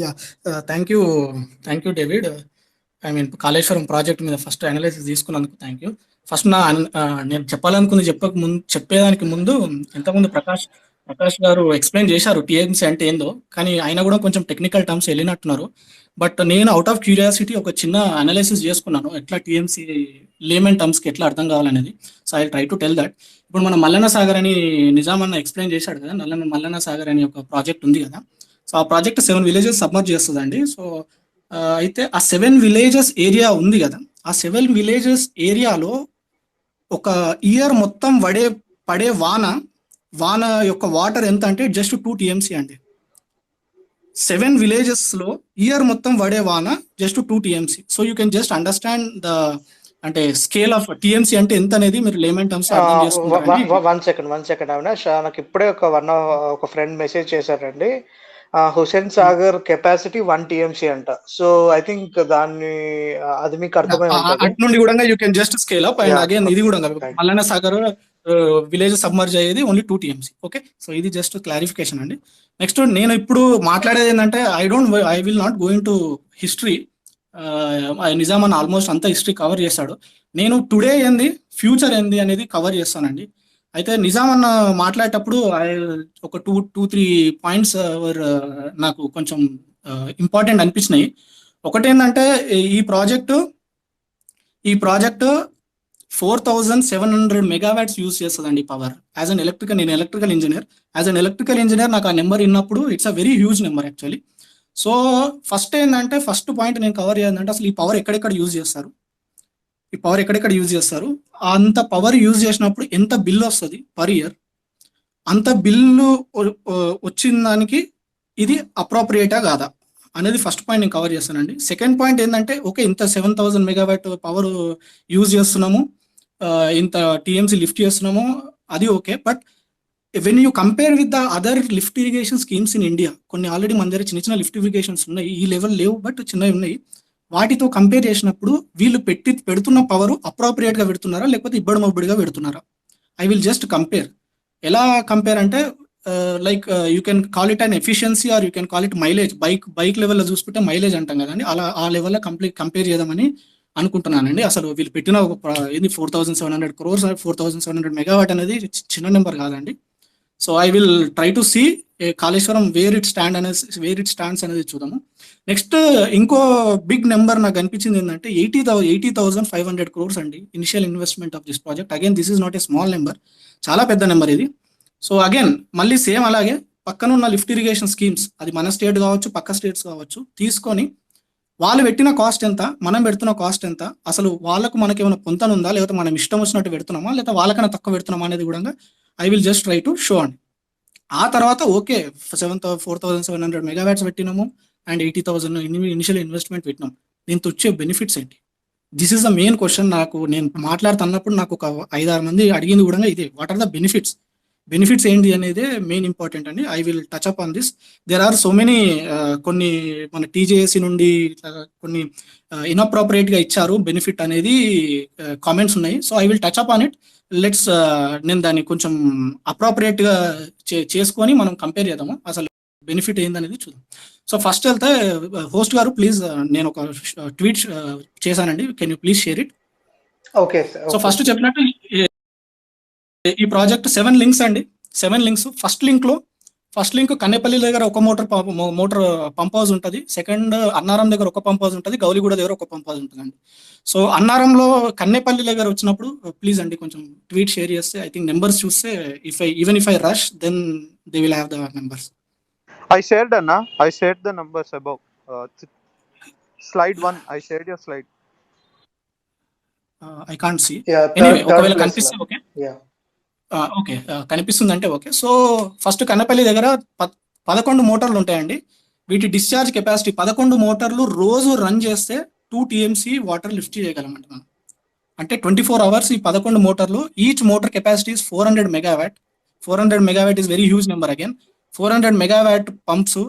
Yeah thank you thank you David. I mean Kaleshwaram project మీద first analysis తీసుకున్నందుకు thank you. First నేను చెప్పాలనుకుంది చెప్పేదానికి ముందు ఇంతకుముందు ప్రకాష్ గారు ఎక్స్ప్లెయిన్ చేశారు టీఎంసీ అంటే ఏందో, కానీ ఆయన కూడా కొంచెం టెక్నికల్ టర్మ్స్ వెళ్ళినట్టున్నారు. బట్ నేను అవుట్ ఆఫ్ క్యూరియాసిటీ ఒక చిన్న అనాలిసిస్ చేసుకున్నాను, ఎట్లా టీఎంసీ లేమన్ టర్మ్స్కి ఎట్లా అర్థం కావాలనేది. So I try to tell that. ఇప్పుడు మన మల్లన్న సాగర్ అని నిజాం అన్న ఎక్స్ప్లెయిన్ చేశాడు కదా, మల్లన్న సాగర్ అని ఒక ప్రాజెక్ట్ ఉంది కదా. సో ఆ ప్రాజెక్ట్ 7 విలేజెస్ సబ్మర్జ్ చేస్తుందండి. సో అయితే ఆ 7 విలేజెస్ ఏరియా ఉంది కదా, ఆ 7 విలేజెస్ ఏరియాలో ఒక ఇయర్ మొత్తం పడే వాన యొక్క వాటర్ ఎంత అంటే జస్ట్ 2 టీఎంసీ అండి. 7 విలేజెస్ లో ఇయర్ మొత్తం పడే వాన just 2 TMC. So you can just understand the అంటే స్కేల్ ఆఫ్ టీఎంసీ అంటే ఎంత అనేది మీరు లేమన్ టర్మ్స్ అర్థం చేసుకుంటారండి. వన్ సెకండ్ అవినాష్, నాకు ఇప్పుడే ఒక ఫ్రెండ్ మెసేజ్ చేశారండి. హుసేన్ సాగర్ కెపాసిటీ 1 టీఎంసీ అంట. సో ఐ థింక్ అది మీకు అర్థమై ఉంటుంది. అటు నుండి కూడా you can just scale up. And again ఇది కూడా మల్లన్న సాగర్ విలేజ్ సబ్మర్జ్ అయ్యేది ఓన్లీ 2 టీఎంసీ. ఓకే, సో ఇది జస్ట్ క్లారిఫికేషన్ అండి. నెక్స్ట్ నేను ఇప్పుడు మాట్లాడేది ఏంటంటే I will not going to history. Nizam అన్న ఆల్మోస్ట్ అంతా హిస్టరీ కవర్ చేశాడు. నేను టుడే ఏంది ఫ్యూచర్ ఏంది అనేది కవర్ చేస్తానండి. అయితే నిజాం అన్న మాట్లాడేటప్పుడు ఒక 2-3 పాయింట్స్ నాకు కొంచెం ఇంపార్టెంట్ అనిపించినాయి. ఒకటేంటంటే ఈ ప్రాజెక్టు 4700 మెగావాట్స్ యూజ్ చేస్తుందండి పవర్. నేను electrical engineer. As an electrical engineer నాకు ఆ నెంబర్ విన్నప్పుడు it's a very huge number actually. So first point నేను కవర్ చేయాలంటే అసలు ఈ పవర్ ఎక్కడెక్కడ యూజ్ చేస్తారు, అంత పవర్ యూజ్ చేసినప్పుడు ఎంత బిల్లు వస్తుంది పర్ ఇయర్, అంత బిల్లు వచ్చిన దానికి ఇది అప్రోప్రియేటా కాదా అనేది ఫస్ట్ పాయింట్ నేను కవర్ చేస్తానండి. సెకండ్ పాయింట్ ఏంటంటే ఓకే, ఇంత 7000 మెగావాట్ పవర్ యూజ్ చేస్తున్నాము, ఇంత టీఎంసీ లిఫ్ట్ చేస్తున్నాము, అది okay. But when you compare with the other lift irrigation schemes in India, కొన్ని ఆల్రెడీ మన దగ్గర చిన్న చిన్న లిఫ్ట్ ఇరిగేషన్స్ ఉన్నాయి, ఈ లెవెల్ లేవు బట్ చిన్నవి ఉన్నాయి. వాటితో కంపేర్ చేసినప్పుడు వీళ్ళు పెడుతున్న పవర్ అప్రోప్రియేట్గా పెడుతున్నారా లేకపోతే ఇబ్బడిమబ్బడిగా పెడుతున్నారా? I will just compare. ఎలా కంపేర్ అంటే like you can call it an efficiency are you can call it mileage. Bike లెవెల్లో చూసుకుంటే మైలేజ్ అంటాం కదండి, అలా ఆ లెవెల్లో కంపేర్ చేద్దామని అనుకుంటున్నానండి. అసలు వీళ్ళు పెట్టిన ఏంది 4700 crores 4700 మెగావాట్ అనేది చిన్న నెంబర్ కాదండి. So I will try to see Kaleshwaram where it stands అనేది చూద్దాము. నెక్స్ట్ ఇంకో బిగ్ నెంబర్ నాకు అనిపించింది ఏంటంటే 80,500 crores అండి initial investment of this project. Again this is not a small number, చాలా పెద్ద నెంబర్ ఇది. సో అగైన్ మళ్ళీ సేమ్ అలాగే పక్కన ఉన్న లిఫ్ట్ ఇరిగేషన్ స్కీమ్స్, అది మన స్టేట్ కావచ్చు పక్క స్టేట్స్ కావచ్చు, తీసుకొని వాళ్ళు పెట్టిన కాస్ట్ ఎంత, మనం పెడుతున్న కాస్ట్ ఎంత, అసలు వాళ్ళకు మనకి ఏమైనా పొంతనుందా, లేకపోతే మనం ఇష్టం వచ్చినట్టు పెడుతున్నామా, లేకపోతే వాళ్ళకన్నా తక్కువ పెడుతున్నామా అనేది కూడా I will just try to show అండి. ఆ తర్వాత ఓకే 4700 మెగావాట్స్ పెట్టినాము అండ్ 80,000 ఇనిషియల్ ఇన్వెస్ట్మెంట్ పెట్టినాం, దీంతో వచ్చే బెనిఫిట్స్ ఏంటి? This is the main question. నేను మాట్లాడుతున్నప్పుడు నాకు ఒక 5-6 మంది అడిగింది కూడా ఇదే, వాట్ ఆర్ ద బెనిఫిట్స్ ఏంటి అనేది మెయిన్ ఇంపార్టెంట్ అండి. I will touch up on this. There are so many కొన్ని మన టీజేఎస్సీ నుండి కొన్ని ఇన్అప్రోప్రియేట్గా ఇచ్చారు బెనిఫిట్ అనేది కామెంట్స్ ఉన్నాయి. So I will touch up on it. నేను దాన్ని కొంచెం అప్రోప్రియేట్గా చేసుకొని మనం కంపేర్ చేద్దాము, అసలు బెనిఫిట్ ఏందనేది చూద్దాం. సో ఫస్ట్ వెళ్తే హోస్ట్ గారు ప్లీజ్, నేను ఒక ట్వీట్ చేశానండి, can you please share it? Okay. So first చెప్పినట్టు ఈ ప్రాజెక్ట్ 7 లింక్స్ అండి, 7 లింక్స్. ఫస్ట్ లింక్ కన్నెపల్లి దగ్గర ఒక మోటార్ పంప్ హౌస్ ఉంటుంది. సెకండ్ అన్నారం దగ్గర ఒక పంప్ హౌస్ ఉంటుంది, గౌలిగూడ దగ్గర ఒక పంప్ హౌస్ ఉంటుందండి. సో అన్నారంలో కన్నెపల్లి దగ్గర వచ్చినప్పుడు ప్లీజ్ అండి కొంచెం ట్వీట్ షేర్ చేస్తే ఐ థింక్ నెంబర్స్ చూస్తే even if I rush then they will have the numbers. I shared the numbers above. Slide 1, I shared your slide. I can't see. Anyway, ఒకవేళ కనిపిస్తే okay. Okay, కనిపిస్తుంది అంటే okay. So first Kannapalli దగ్గర 11 మోటార్లు ఉంటాయండి. వీటి discharge capacity 11 మోటార్లు రోజు రన్ చేస్తే 2 టీఎంసీ వాటర్ లిఫ్ట్ చేయగలమంట మనం. అంటే 24 hours ఈ 11 మోటార్లు, each motor capacity is 400 megawatt. 400 megawatt is very huge number. Again 400 megawatt pumps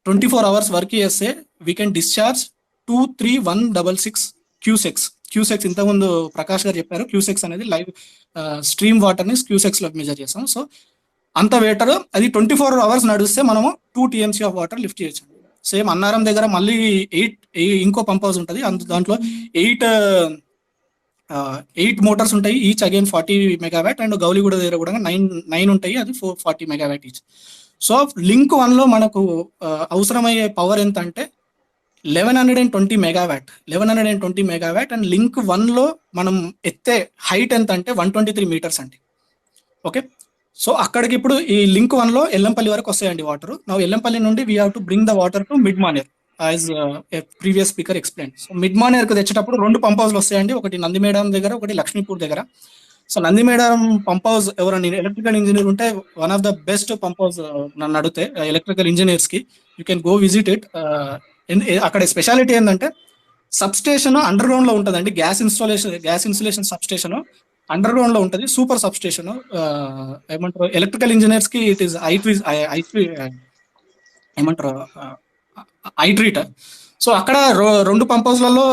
24 hours work చేస్తే వీ కెన్ డిశ్చార్జ్ 23166 క్యూసెక్స్. ఇంతకుముందు ప్రకాష్ గారు చెప్పారు, క్యూసెక్స్ అనేది లైవ్ స్ట్రీమ్ వాటర్ని క్యూసెక్స్ లో మెజర్ చేస్తాం. సో అంత వేటర్ అది 24 hours నడిస్తే మనము 2 టీఎంసీ ఆఫ్ వాటర్ లిఫ్ట్ చేయొచ్చు. సేమ్ అన్నారం దగ్గర మళ్ళీ 8 ఇంకో పంప్ హౌస్ ఉంటుంది. దాంట్లో 8 మోటార్స్ ఉంటాయి, each again 40 megawatt. And Gowliguda దగ్గర కూడా 9 ఉంటాయి, అది 40 మెగావాట్ ఈచ్. సో లింక్ 1లో మనకు అవసరమయ్యే పవర్ ఎంత అంటే 1120 మెగావాట్. అండ్ లింక్ 1లో మనం ఎత్తే హైట్ ఎంత అంటే 123 మీటర్స్ అండి. ఓకే, సో అక్కడికి ఇప్పుడు ఈ లింక్ 1లో ఎల్లంపల్లి వరకు వస్తాయండి వాటర్. నా ఎల్లంపల్లి నుండి we have to bring the water to mid Maner as previous speaker explain. So mid మానేర్కు తెచ్చేటప్పుడు 2 పంప్ హౌస్లు వస్తాయండి, ఒకటి నందిమేడం దగ్గర, ఒకటి లక్ష్మీపూర్ దగ్గర. సో నందిమేడం పంప్ హౌస్ ఎవరైనా ఎలక్ట్రికల్ ఇంజనీర్ ఉంటే one of the best pump house నన్ను అడిగితే ఎలక్ట్రికల్ ఇంజనీర్స్ కి you can go visit it. అక్కడ స్పెషాలిటీ ఏంటంటే సబ్ స్టేషన్ అండర్ గ్రౌండ్ లో ఉంటుందండి. Gas insulation substation underground లో ఉంటుంది, సూపర్ సబ్ స్టేషన్. ఏమంటారు ఎలక్ట్రికల్ ఇంజనీర్స్ కి ఇట్ ఈస్ ఏమంటారు ఐ ట్రీట్. సో అక్కడ 2 పంప్ హౌస్లలో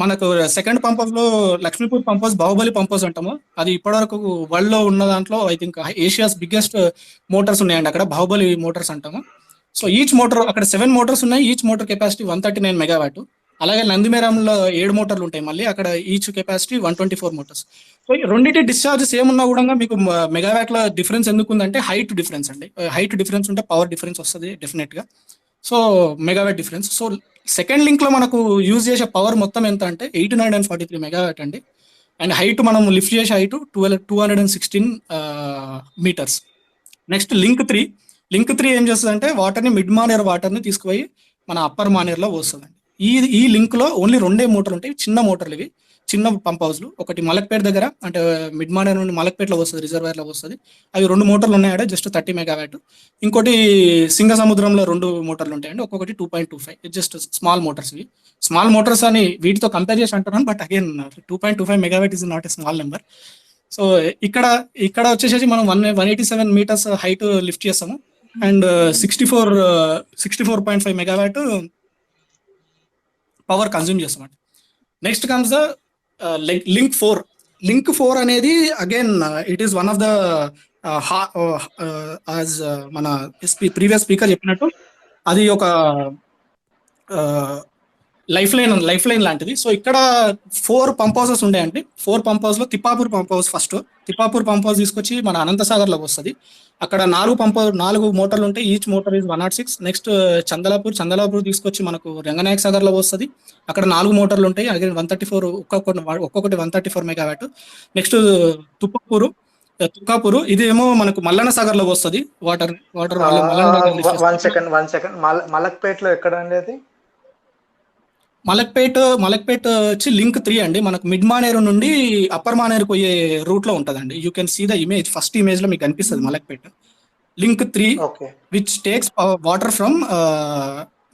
మనకు సెకండ్ పంప్ హౌస్ లో Lakshmipur pump house Baahubali pump house అంటాము. అది ఇప్పటివరకు వరల్డ్ లో ఉన్న దాంట్లో I think Asia's biggest Motors ఉన్నాయండి అక్కడ, బాహుబలి మోటార్స్ అంటాము. సో ఈచ్ మోటార్ అక్కడ 7 మోటార్స్ ఉన్నాయి, ఈచ్ మోటార్ కెపాసిటీ 139 మెగావాట్. అలాగే నందిమేరంలో 7 మోటార్లు ఉంటాయి మళ్ళీ, అక్కడ ఈచ్ కెపాసిటీ 124 మోటార్స్. సో ఈ రెండింటి డిశ్చార్జ్ సేమ్ ఉన్నా కూడా మీకు మెగావాట్ లో డిఫరెన్స్ ఎందుకు ఉందంటే హైట్ డిఫరెన్స్ అండి. హైట్ డిఫరెన్స్ ఉంటే పవర్ డిఫరెన్స్ వస్తుంది డెఫినెట్ గా. So megawatt difference. So second link లో మనకు యూజ్ చేసే పవర్ మొత్తం ఎంత అంటే 843 మెగావాట్ అండి. అండ్ హైట్ మనం లిఫ్ట్ చేసే హైట్ 216 మీటర్స్. నెక్స్ట్ లింక్ 3 ఏం చేస్తుంది అంటే వాటర్ని మిడ్ మానేర్ వాటర్ని తీసుకుపోయి మన అప్పర్ మానేర్లో పోస్తుందండి. ఈ లింక్ లో ఓన్లీ 2 మోటార్లు ఉంటాయి, చిన్న మోటార్లు ఇవి, చిన్న పంప్ హౌస్లు. ఒకటి మలక్పేట దగ్గర అంటే మిడ్ మానేర్ నుండి మలక్పేటలో వస్తుంది, రిజర్వాయర్లో వస్తుంది. అవి 2 మోటార్లు ఉన్నాయంటే జస్ట్ 30 మెగావాట్. ఇంకోటి సింగసముద్రంలో 2 మోటార్లు ఉంటాయండి, ఒక్కొక్కటి 2.25. Just small Motors. ఇవి స్మాల్ మోటార్స్ అని వీటితో కంపేర్ చేసి అంటున్నాను, but again 2.25 megawatt is not a small number. So ఇక్కడ వచ్చేసి మనం 187 మీటర్స్ హైట్ లిఫ్ట్ చేస్తాము అండ్ 64.5 మెగావాట్ పవర్ కన్జ్యూమ్ చేస్తామండి. నెక్స్ట్ కమ్స్ ద లింక్ 4 అనేది again it is one of the మన ప్రీవియస్ స్పీకర్ చెప్పినట్టు అది ఒక లైఫ్ లైన్ లాంటిది. సో ఇక్కడ 4 పంప్ హౌసెస్ ఉండేయండి. 4 పంప్ హౌస్ లో Tippapur pump house first. Tippapur pump house తీసుకొచ్చి మన అనంతసాగర్ లో వస్తుంది. అక్కడ 4 మోటార్లు ఉంటాయి, ఈచ్ మోటార్ ఈజ్ 106. నెక్స్ట్ చందలాపూర్ తీసుకొచ్చి మనకు రంగనాయక సాగర్ లో వస్తుంది. అక్కడ 4 మోటార్లు ఉంటాయి, అగైన్ 134, ఒక్కొక్కటి 134 మెగావాట్. నెక్స్ట్ తుక్కాపూరు ఇదేమో మనకు మల్లన్న సాగర్ లో వస్తుంది. వాటర్ 1 సెకండ్ మలక్పేటలో ఎక్కడ అండి అది? మలక్పేట్ వచ్చి లింక్ 3 అండి. మనకు మిడ్ మానేరు నుండి అప్పర్ మానేరు పోయే రూట్ లో ఉంటదండి. You can see the image, first image లో మీకు కనిపిస్తుంది Malakpet. Link 3 which takes water from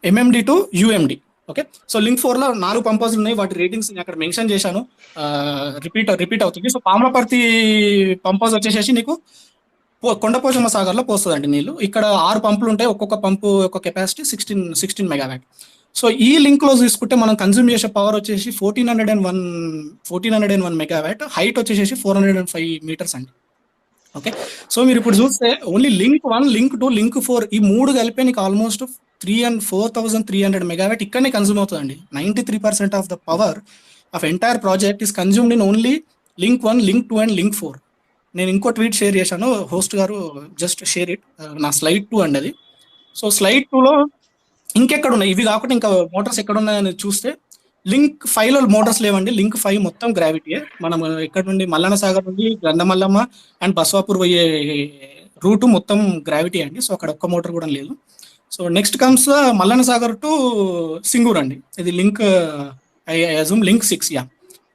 MMD to UMD. Okay, so link 4 లో 4 పంప్ హౌస్లు ఉన్నాయి, వాటి రేటింగ్స్ అక్కడ మెన్షన్ చేశాను, రిపీట్ అవుతుంది. సో పామలపర్తి పంప్ హౌస్ వచ్చేసి నీకు కొండపోచమ్మ సాగర్ లో పోస్తుందండి నీళ్ళు. ఇక్కడ 6 పంపులు ఉంటాయి, ఒక్కొక్క పంపు యొక్క కెపాసిటీ 16 మెగావాట్. సో ఈ లింక్ లో తీసుకుంటే మనం కన్జ్యూమ్ చేసే పవర్ వచ్చేసి 1401 మెగావాట్. హైట్ వచ్చేసి 405 మీటర్స్ అండి. ఓకే, సో మీరు ఇప్పుడు చూస్తే ఓన్లీ లింక్ 1, లింక్ 2, లింక్ 4 ఈ 3 కలిపే నీకు ఆల్మోస్ట్ 4,300 మెగావాట్ ఇక్కడనే కన్జ్యూమ్ అవుతుందండి. 93% of the power of entire project is consumed in only link 1, link 2 and link 4. నేను ఇంకో ట్వీట్ షేర్ చేశాను, హోస్ట్ గారు జస్ట్ షేర్ ఇట్, నా స్లైడ్ 2 అండి అది. సో స్లైడ్ 2లో ఇంకెక్కడ ఉన్నాయి, ఇవి కాకుండా ఇంకా మోటార్స్ ఎక్కడ ఉన్నాయని చూస్తే లింక్ 5లో మోటార్స్ లేవండి. లింక్ 5 మొత్తం గ్రావిటీయే. మనం ఇక్కడ నుండి మల్లన్న సాగర్ నుండి గంధమల్లమ్మ అండ్ బస్వాపూర్ పోయే రూటు మొత్తం గ్రావిటీ అండి. సో అక్కడ ఒక్క మోటార్ కూడా లేదు. So next comes Mallanna Sagar to Singur అండి. ఇది లింక్ లింక్ 6.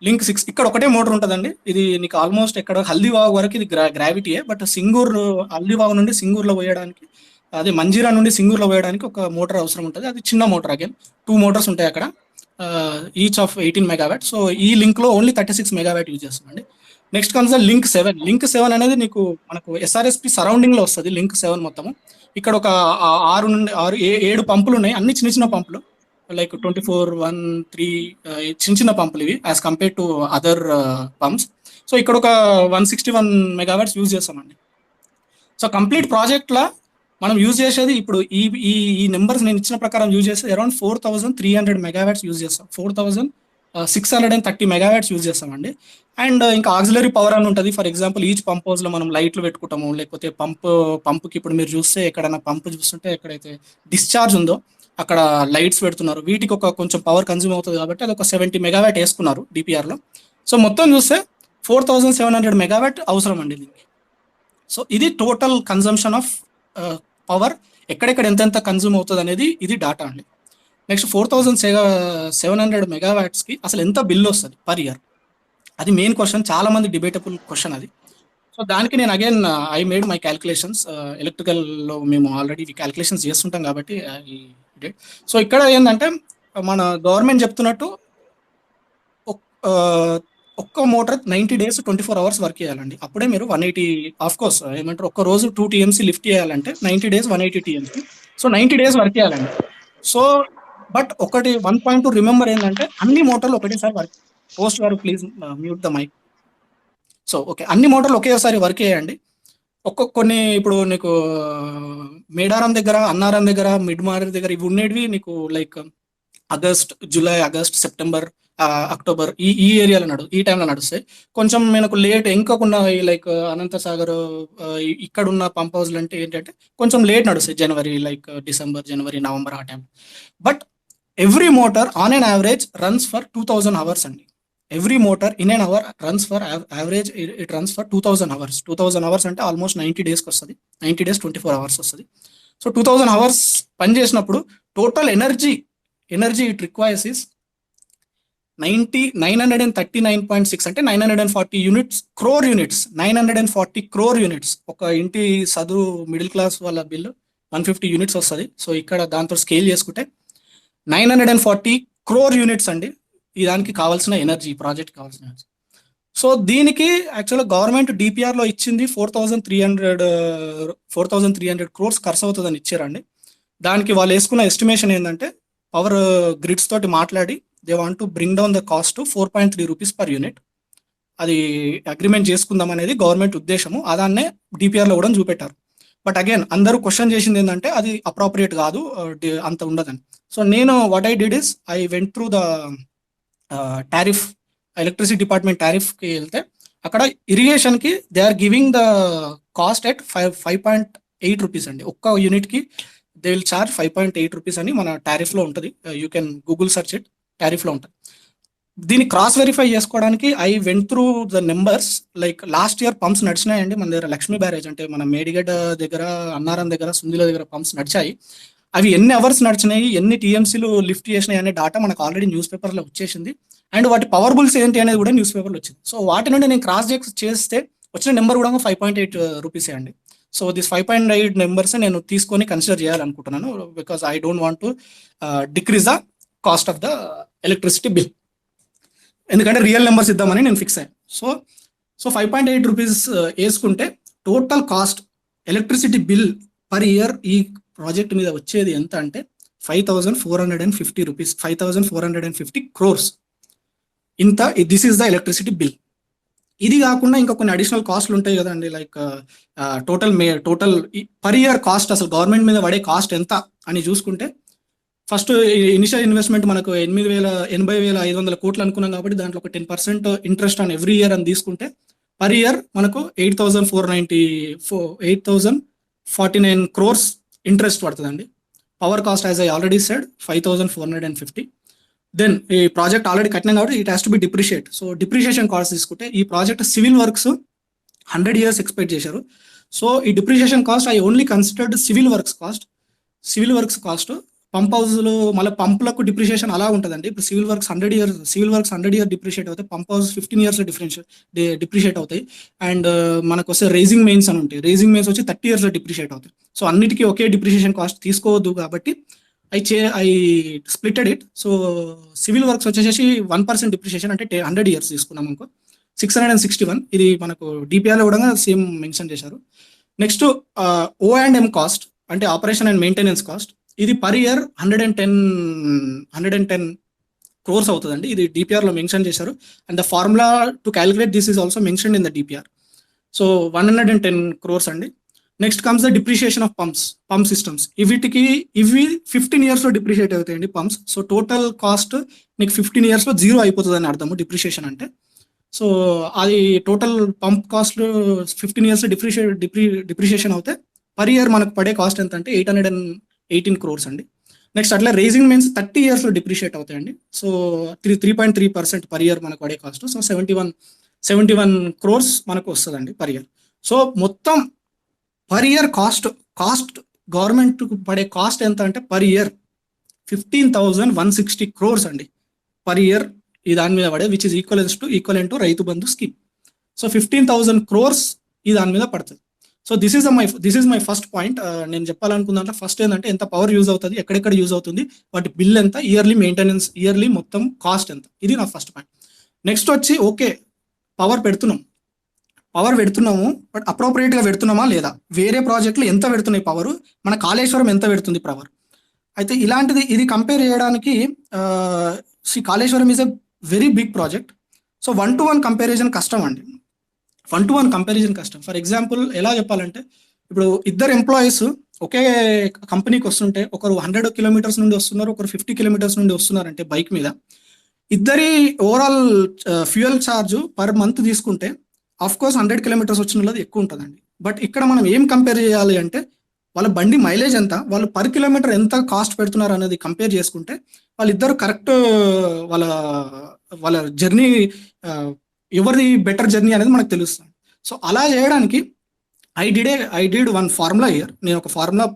లింక్ 6 ఇక్కడ ఒకటే మోటార్ ఉంటుందండి. ఇది నీకు ఆల్మోస్ట్ ఎక్కడ హల్దీవాగు వరకు ఇది గ్రావిటీయే, బట్ హల్దీవాగు నుండి సింగూర్లో పోయడానికి, అదే మంజీరా నుండి సింగూర్లో పోయడానికి ఒక మోటార్ అవసరం ఉంటుంది. అది చిన్న మోటార్, అగైన్ 2 మోటార్స్ ఉంటాయి అక్కడ, ఈచ్ ఆఫ్ 18 మెగావాట్. సో ఈ లింక్ లో ఓన్లీ 36 మెగావాట్ యూజ్ చేస్తుందండి. Next comes link 7. లింక్ 7 అనేది నీకు మనకు ఎస్ఆర్ఎస్పి సరౌండింగ్ లో వస్తుంది. లింక్ 7 మొత్తము ఇక్కడ ఒక 7 పంపులు ఉన్నాయి, అన్ని చిన్న పంపులు, లైక్ 24, 1, 3 చిన్న పంపులు ఇవి as compare to other pumps. So ఇక్కడ ఒక 161 మెగావాట్స్ యూజ్ చేస్తామండి. సో కంప్లీట్ ప్రాజెక్ట్ లా మనం యూజ్ చేసేది ఇప్పుడు ఈ ఈ ఈ నెంబర్స్ నేను ఇచ్చిన ప్రకారం యూజ్ చేసేది అరౌండ్ 4300 మెగావాట్స్ యూజ్ చేస్తాం. 4630 మెగావాట్స్ యూజ్ చేస్తామండి. అండ్ ఇంకా ఆక్సిలరీ పవర్ అని ఉంటుంది. ఫర్ ఎగ్జాంపుల్ ఈచ్ పంప్ హౌస్లో మనం లైట్లు పెట్టుకుంటాము, లేకపోతే పంపుకి ఇప్పుడు మీరు చూస్తే ఎక్కడైనా పంపు చూస్తుంటే ఎక్కడైతే డిశ్చార్జ్ ఉందో అక్కడ లైట్స్ పెడుతున్నారు. వీటికి ఒక కొంచెం పవర్ కన్జ్యూమ్ అవుతుంది కాబట్టి అది ఒక 70 మెగావాట్ వేసుకున్నారు డిపిఆర్లో. సో మొత్తం చూస్తే 4700 మెగావాట్ అవసరం అండి దీనికి. సో ఇది టోటల్ కన్జంప్షన్ ఆఫ్ పవర్, ఎక్కడెక్కడ ఎంతెంత కన్జ్యూమ్ అవుతుంది అనేది ఇది డాటా అండి. నెక్స్ట్ 4700 మెగావాట్స్కి అసలు ఎంత బిల్ వస్తుంది పర్ ఇయర్, అది మెయిన్ క్వశ్చన్, చాలా మంది డిబేటబుల్ క్వశ్చన్ అది. సో దానికి నేను again I made my calculations. ఎలక్ట్రికల్లో మేము ఆల్రెడీ క్యాలిక్యులేషన్స్ చేస్తుంటాం కాబట్టి సో ఇక్కడ ఏంటంటే మన గవర్నమెంట్ చెప్తున్నట్టు ఒక్క మోటార్ 90 days 24 hours వర్క్ చేయాలండి. అప్పుడే మీరు 180 ఆఫ్ కోర్స్ ఏమంటారు ఒక్క రోజు 2 TMC లిఫ్ట్ చేయాలంటే 90 days 180 TMC. సో 90 days వర్క్ చేయాలండి. సో బట్ ఒకటి 1 point టు రిమెంబర్ ఏంటంటే అన్ని మోటార్లు ఒకటేసారి వర్క్, పోస్ట్ గారు please mute the mic. So okay, అన్ని మోటార్లు ఒకేసారి వర్క్ చేయండి. కొన్ని ఇప్పుడు నీకు మేడారం దగ్గర, అన్నారం దగ్గర, మిడ్మార్ దగ్గర ఇవి ఉండేవి నీకు like August, July, August, September, October ఈ ఏరియాలో ఈ టైంలో నడుస్తాయి. కొంచెం మనకు లేట్ ఇంకోకుండా లైక్ అనంతసాగర్ ఇక్కడ ఉన్న పంప్ హౌస్లు అంటే ఏంటంటే కొంచెం లేట్ నడుస్తాయి, జనవరి, లైక్ డిసెంబర్, జనవరి, నవంబర్ ఆ time. But every motor on an average runs for 2000 hours అండి. Every motor in an hour runs for average it runs for 2000 hours. 2000 hours అంటే ఆల్మోస్ట్ 90 daysకి వస్తుంది. 90 days 24 hours వస్తుంది. సో 2000 hours పని చేసినప్పుడు total energy it requires is 939.6 అంటే 940 units, crore units, 940 crore units. ఒక ఇంటి చదువు మిడిల్ క్లాస్ వాళ్ళ బిల్లు 150 units వస్తుంది. సో ఇక్కడ దాంతో స్కేల్ చేసుకుంటే 940 crore units అండి ఈ దానికి కావాల్సిన ఎనర్జీ, ప్రాజెక్ట్ కావాల్సిన ఎనర్జీ. సో దీనికి యాక్చువల్గా గవర్నమెంట్ డిపిఆర్లో ఇచ్చింది 4300 crores ఖర్చు అవుతుందని ఇచ్చారండి. దానికి వాళ్ళు వేసుకున్న ఎస్టిమేషన్ ఏంటంటే పవర్ గ్రిడ్స్ తోటి మాట్లాడి they want to bring down the cost to 4.3 rupees per unit. అది అగ్రిమెంట్ చేసుకుందాం అనేది గవర్నమెంట్ ఉద్దేశము. అదాన్నే డిపిఆర్లో కూడా చూపెట్టారు. బట్ అగైన్ అందరూ క్వశ్చన్ చేసింది ఏంటంటే అది అప్రోప్రియేట్ కాదు, అంత ఉండదని. సో నేను what I did is I went through the tariff, electricity department టారిఫ్కి వెళ్తే అక్కడ ఇరిగేషన్కి they are giving the cost at 5.8 rupees అండి. ఒక్క యూనిట్కి దే విల్ చార్జ్ 5.8 rupees అని మన టారిఫ్లో ఉంటుంది. You can Google search it, టారిఫ్లో ఉంటుంది. దీన్ని క్రాస్ వెరిఫై చేసుకోవడానికి I went through the numbers. Like last year pumps నడిచినాయండి మన దగ్గర. లక్ష్మీ బ్యారేజ్ అంటే మన మేడిగడ్డ దగ్గర, అన్నారం దగ్గర, సుందిల దగ్గర పంప్స్ నడిచాయి. అవి ఎన్ని అవర్స్ నడిచినాయి, ఎన్ని టీఎంసీలు లిఫ్ట్ చేసినాయి అనే డాటా మనకు ఆల్రెడీ న్యూస్ పేపర్లో వచ్చేసింది. అండ్ వాటి పవర్ బుల్స్ ఏంటి అనేది కూడా న్యూస్ పేపర్లో వచ్చింది. సో వాటి నుండి నేను క్రాస్ చెక్ చేస్తే వచ్చిన నెంబర్ కూడా 5.8 rupees అండి. సో దిస్ 5.8 నెంబర్స్ నేను తీసుకొని కన్సిడర్ చేయాలనుకుంటున్నాను. Because I don't want to decrease the cost of the electricity bill, ఎందుకంటే రియల్ నెంబర్స్ ఇద్దామని నేను ఫిక్స్ అయ్యాను. సో 5.8 rupees వేసుకుంటే total cost electricity bill per year ఈ ప్రాజెక్ట్ మీద వచ్చేది ఎంత అంటే 5,450 rupees, 5,450 crores. ఇంత this is the electricity bill. ఇది కాకుండా ఇంకా కొన్ని అడిషనల్ కాస్ట్లు ఉంటాయి కదండి, like total per year cost, అసలు గవర్నమెంట్ మీద పడే కాస్ట్ ఎంత అని చూసుకుంటే ఫస్ట్ ఇనిషియల్ ఇన్వెస్ట్మెంట్ మనకు 80,500 కోట్లు అనుకున్నాం కాబట్టి దాంట్లో ఒక 10% ఇంట్రెస్ట్ ఆన్ ఎవ్రీ ఇయర్ అని తీసుకుంటే పర్ ఇయర్ మనకు 8,049 crores ఇంట్రెస్ట్ పడుతుందండి. Power cost as I already said 5,450. Then ఈ ప్రాజెక్ట్ ఆల్రెడీ కట్టినాం కాబట్టి it has to be depreciate. So depreciation cost తీసుకుంటే ఈ project civil works 100 years expect చేశారు. సో ఈ depreciation cost I only considered civil works cost. Pump హౌస్లు మళ్ళీ పంపులకు డిప్రిషియేషన్ అలా ఉంటుందండి. ఇప్పుడు సివిల్ వర్క్స్ 100 years డిప్రిషియేట్ అవుతాయి. పంప్ హౌస్ 15 years డిప్రిషియేట్ అవుతాయి. అండ్ మనకు వస్తే రేజింగ్ మెయిన్స్ అని ఉంటాయి. రేజింగ్ మెయిన్స్ వచ్చి 30 years డిప్రిషియేట్ అవుతాయి. సో అన్నిటికీ ఒకే డిప్రిషియేషన్ కాస్ట్ తీసుకోవద్దు కాబట్టి I splitted it. So civil works వచ్చేసి 1% డిప్రిషియేషన్ అంటే 100 years తీసుకున్నాం అనుకో 661. ఇది మనకు డిపిఆర్లో కూడా సేమ్ మెన్షన్ చేశారు. నెక్స్ట్ O&M కాస్ట్ అంటే ఆపరేషన్ అండ్ మెయింటెనెన్స్ కాస్ట్. ఇది పర్ ఇయర్ 110 crores అవుతుందండి. ఇది డిపిఆర్లో మెన్షన్ చేశారు. And the formula to calculate this is also mention in the DPR. So 110 crores అండి. Next comes the depreciation of pump systems. ఇవి 15 years లో depreciate అవుతాయండి pumps. So total cost మీకు 15 years లో zero అయిపోతుంది అని అర్థము డిప్రిషియేషన్ అంటే. సో అది total pump cost 15 years depreciation అవుతే పర్ ఇయర్ మనకు పడే కాస్ట్ ఎంత అంటే 818 crores అండి. నెక్స్ట్ అట్లా రేజింగ్ మీన్స్ 30 years లో డిప్రిషియేట్ అవుతాయండి. సో 3.3% పర్ ఇయర్ మనకు పడే కాస్ట్. సో 71 crores మనకు వస్తుందండి పర్ ఇయర్. సో మొత్తం పర్ ఇయర్ కాస్ట్ గవర్నమెంట్ పడే కాస్ట్ ఎంత అంటే పర్ ఇయర్ 15,160 crores అండి పర్ ఇయర్. ఈ దాని మీద పడే which is equivalent to Rythu Bandhu scheme. So 15,000 crores ఈ దాని మీద పడుతుంది. So this is my first point. నేను చెప్పాలనుకున్న ఫస్ట్ ఏంటంటే ఎంత పవర్ యూజ్ అవుతుంది, ఎక్కడెక్కడ యూజ్ అవుతుంది, వాటి బిల్ ఎంత, ఇయర్లీ మెయింటెనెన్స్, ఇయర్లీ మొత్తం కాస్ట్ ఎంత, ఇది నా ఫస్ట్ పాయింట్. నెక్స్ట్ వచ్చి ఓకే పవర్ పెడుతున్నాము బట్ అప్రోప్రియేట్ గా పెడుతున్నామా లేదా, వేరే ప్రాజెక్టులు ఎంత పెడుతున్నాయి పవర్, మన కాళేశ్వరం ఎంత పెడుతుంది పవర్. అయితే ఇలాంటిది ఇది కంపేర్ చేయడానికి Kaleshwaram is a very big project. So 1-to-1 comparison కష్టం అండి. 1-to-1 కంపారిజన్ కష్టం. ఫర్ ఎగ్జాంపుల్ ఎలా చెప్పాలంటే ఇప్పుడు ఇద్దరు ఎంప్లాయీస్ ఒకే కంపెనీకి వస్తుంటే ఒకరు 100 kilometers నుండి వస్తున్నారు, ఒకరు 50 kilometers నుండి వస్తున్నారంటే బైక్ మీద, ఇద్దరి overall fuel charge per month తీసుకుంటే ఆఫ్ కోర్స్ 100 kilometers వచ్చిన వాళ్ళది ఎక్కువ ఉంటుందండి. బట్ ఇక్కడ మనం ఏం కంపేర్ చేయాలి అంటే వాళ్ళ బండి మైలేజ్ ఎంత, వాళ్ళు పర్ కిలోమీటర్ ఎంత కాస్ట్ పెడుతున్నారు అనేది కంపేర్ చేసుకుంటే వాళ్ళిద్దరు కరెక్ట్ వాళ్ళ జర్నీ ఎవరిది బెటర్ జర్నీ అనేది మనకు తెలుస్తుంది. సో అలా చేయడానికి I did one formula year. నేను ఒక ఫార్ములా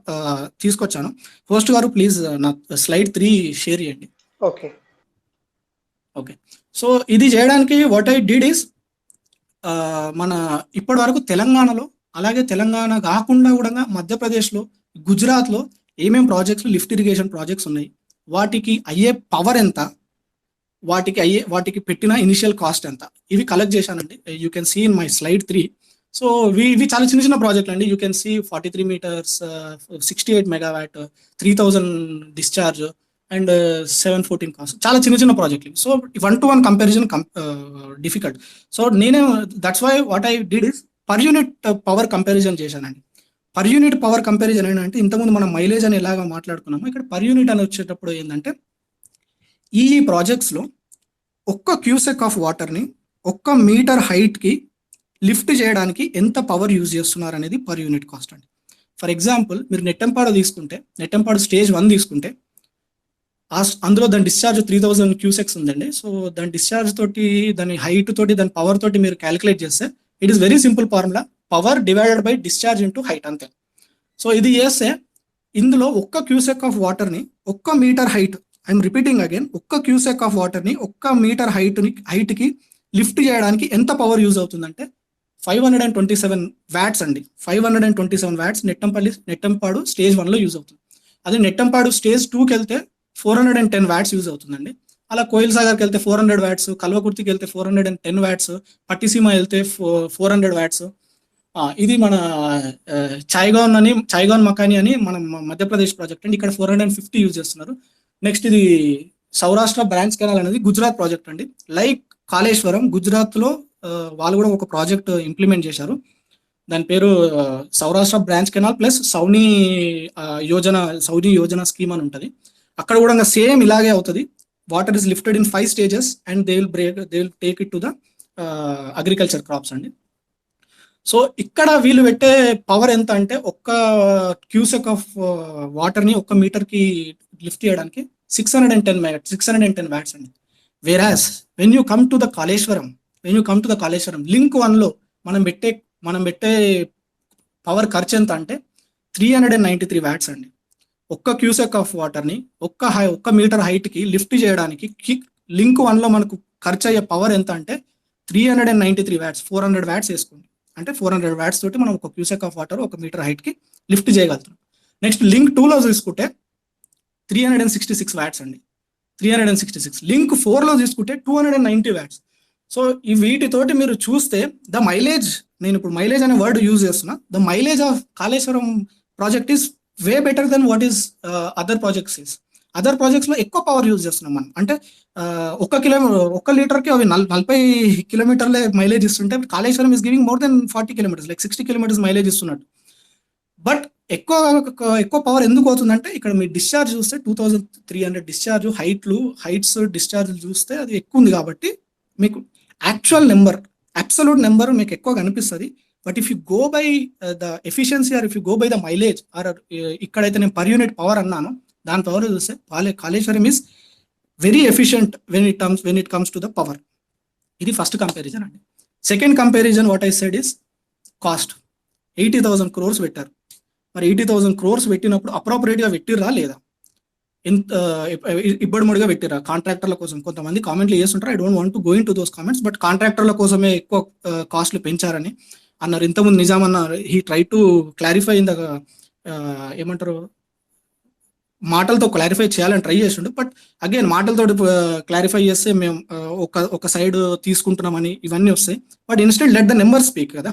తీసుకొచ్చాను. హోస్ట్ గారు ప్లీజ్ నా slide 3 షేర్ చేయండి. ఓకే. సో ఇది చేయడానికి వాట్ ఐ డిడ్ ఇస్ మన ఇప్పటి వరకు తెలంగాణలో, అలాగే తెలంగాణ కాకుండా కూడా మధ్యప్రదేశ్లో, గుజరాత్లో ఏమేం ప్రాజెక్ట్స్ లిఫ్ట్ ఇరిగేషన్ ప్రాజెక్ట్స్ ఉన్నాయి, వాటికి అయ్యే పవర్ ఎంత, వాటికి పెట్టిన ఇనిషియల్ కాస్ట్ ఎంత, ఇవి కలెక్ట్ చేశానండి. You can see in my slide 3. So ఇవి చాలా చిన్న ప్రాజెక్టులు అండి. You can see 43 meters, 68 megawatt, 3000 discharge and 714 cost. చాలా చిన్న ప్రాజెక్టులు. So 1-to-1 comparison difficult. So that's why what I did is per unit power comparison చేశానండి. పర్ యూనిట్ పవర్ కంపారిజన్ ఏంటంటే ఇంతకుముందు మనం మైలేజ్ అని ఎలాగా మాట్లాడుకున్నామో ఇక్కడ పర్ యూనిట్ అని వచ్చేటప్పుడు ఏంటంటే ఈ ప్రాజెక్ట్స్లో ఒక్క క్యూసెక్ ఆఫ్ వాటర్ని 1 meter హైట్కి లిఫ్ట్ చేయడానికి ఎంత పవర్ యూజ్ చేస్తున్నారు అనేది పర్ యూనిట్ కాస్ట్ అండి. ఫర్ ఎగ్జాంపుల్ మీరు నెట్టెంపాడు స్టేజ్ 1 తీసుకుంటే అందులో దాని డిశ్చార్జ్ 3000 cusecs ఉందండి. సో దాని డిశ్చార్జ్ తోటి, దాని హైట్ తోటి, దాని పవర్ తోటి మీరు క్యాలిక్యులేట్ చేస్తే it is very simple formula, power divided by discharge into height అంతే. సో ఇది చేస్తే ఇందులో 1 cubic ఆఫ్ వాటర్ని 1 meter height, I'm repeating again, 1 cubic of వాటర్ని 1 meter హైట్కి లిఫ్ట్ చేయడానికి ఎంత పవర్ యూజ్ అవుతుందంటే 527 watts అండి. 527 watts నెట్టంపాడు స్టేజ్ 1లో యూజ్ అవుతుంది. అదే నెట్టంపాడు స్టేజ్ 2కి వెళ్తే 410 watts యూజ్ అవుతుందండి. అలా కోయిల్ సాగర్కి వెళ్తే 400 watts, కల్వకుర్తికి వెళ్తే 410 watts, పట్టిసీమ వెళ్తే 400 watts. ఇది మన చాయ్గాన్ మకాని అని మన మధ్యప్రదేశ్ ప్రాజెక్ట్ అండి. ఇక్కడ 450 యూజ్ చేస్తున్నారు. నెక్స్ట్ ఇది సౌరాష్ట్ర బ్రాంచ్ కెనాల్ అనేది గుజరాత్ ప్రాజెక్ట్ అండి. లైక్ కాళేశ్వరం, గుజరాత్లో వాళ్ళు కూడా ఒక ప్రాజెక్ట్ ఇంప్లిమెంట్ చేశారు. దాని పేరు Saurashtra branch canal plus Sauni Yojana scheme అని ఉంటుంది. అక్కడ కూడా సేమ్ ఇలాగే అవుతుంది. Water is lifted in 5 stages and they will take it to the agriculture crops అండి. సో ఇక్కడ వీళ్ళు పెట్టే పవర్ ఎంత అంటే 1 cubic ఆఫ్ వాటర్ని 1 meterకి లిఫ్ట్ చేయడానికి 610 watts అండి. Whereas when you come to the Kaleshwaram link 1లో మనం పెట్టే పవర్ ఖర్చు ఎంత అంటే 393 watts అండి. 1 cubic ఆఫ్ వాటర్ని 1 meter హైట్కి లిఫ్ట్ చేయడానికి లింక్ 1లో మనకు ఖర్చు అయ్యే పవర్ ఎంత అంటే 393 watts. 400 watts వేసుకోండి. అంటే 400 watts తోటి మనం 1 cubic ఆఫ్ వాటర్ 1 meter హైట్కి లిఫ్ట్ చేయగలుగుతాం. నెక్స్ట్ లింక్ 2లో తీసుకుంటే 366 watts అండి. 366. లింక్ 4లో తీసుకుంటే 290 watts. సో ఈ వీటితోటి మీరు చూస్తే ద మైలేజ్, నేను ఇప్పుడు మైలేజ్ అనే వర్డ్ యూజ్ చేస్తున్నా, the mileage of Kaleshwaram project is way better than what is other projects లో ఎక్కువ పవర్ యూజ్ చేస్తున్నాం మనం. అంటే 1 లీటర్కి అవి 40 kilometers మైలేజ్ ఇస్తుంటే Kaleshwaram is giving more than 40 kilometers, like 60 kilometers mileage ఇస్తున్నట్టు. బట్ ఎక్కువ ఎక్కువ పవర్ ఎందుకు అవుతుందంటే ఇక్కడ మీ డిశ్చార్జ్ చూస్తే 2300 డిశ్చార్జ్ హైట్స్ డిశ్చార్జ్ చూస్తే అది ఎక్కువ ఉంది కాబట్టి మీకు యాక్చువల్ నెంబర్ అబ్సల్యూట్ నెంబర్ మీకు ఎక్కువ కనిపిస్తుంది. But if you go by the efficiency or if you go by the mileage or ఇక్కడైతే నేను పర్ యూనిట్ పవర్ అన్నాను దాని పవర్ చూస్తే Kaleshwaram is very efficient when it comes to the power. ఇది first comparison అండి. Second comparison what I said is cost. 80,000 crores పెట్టారు. మరి 80,000 crores పెట్టినప్పుడు అప్రోప్రియేట్గా పెట్టిర్రా లేదా, ఎంత ఇబ్బడిముడిగా పెట్టిరా కాంట్రాక్టర్ల కోసం? కొంతమంది కామెంట్లు చేస్తుంటారు. I don't want to go into those comments. But కాంట్రాక్టర్ల కోసమే ఎక్కువ కాస్ట్లు పెంచారని అన్నారు. ఇంతకుముందు నిజాం అన్నారు, he try to clarify in the ఏమంటారు మాటలతో క్లారిఫై చేయాలని ట్రై చేసిండు. బట్ అగైన్ మాటలతో క్లారిఫై చేస్తే మేము ఒక సైడ్ తీసుకుంటున్నామని ఇవన్నీ వస్తాయి. But instead let the number speak కదా.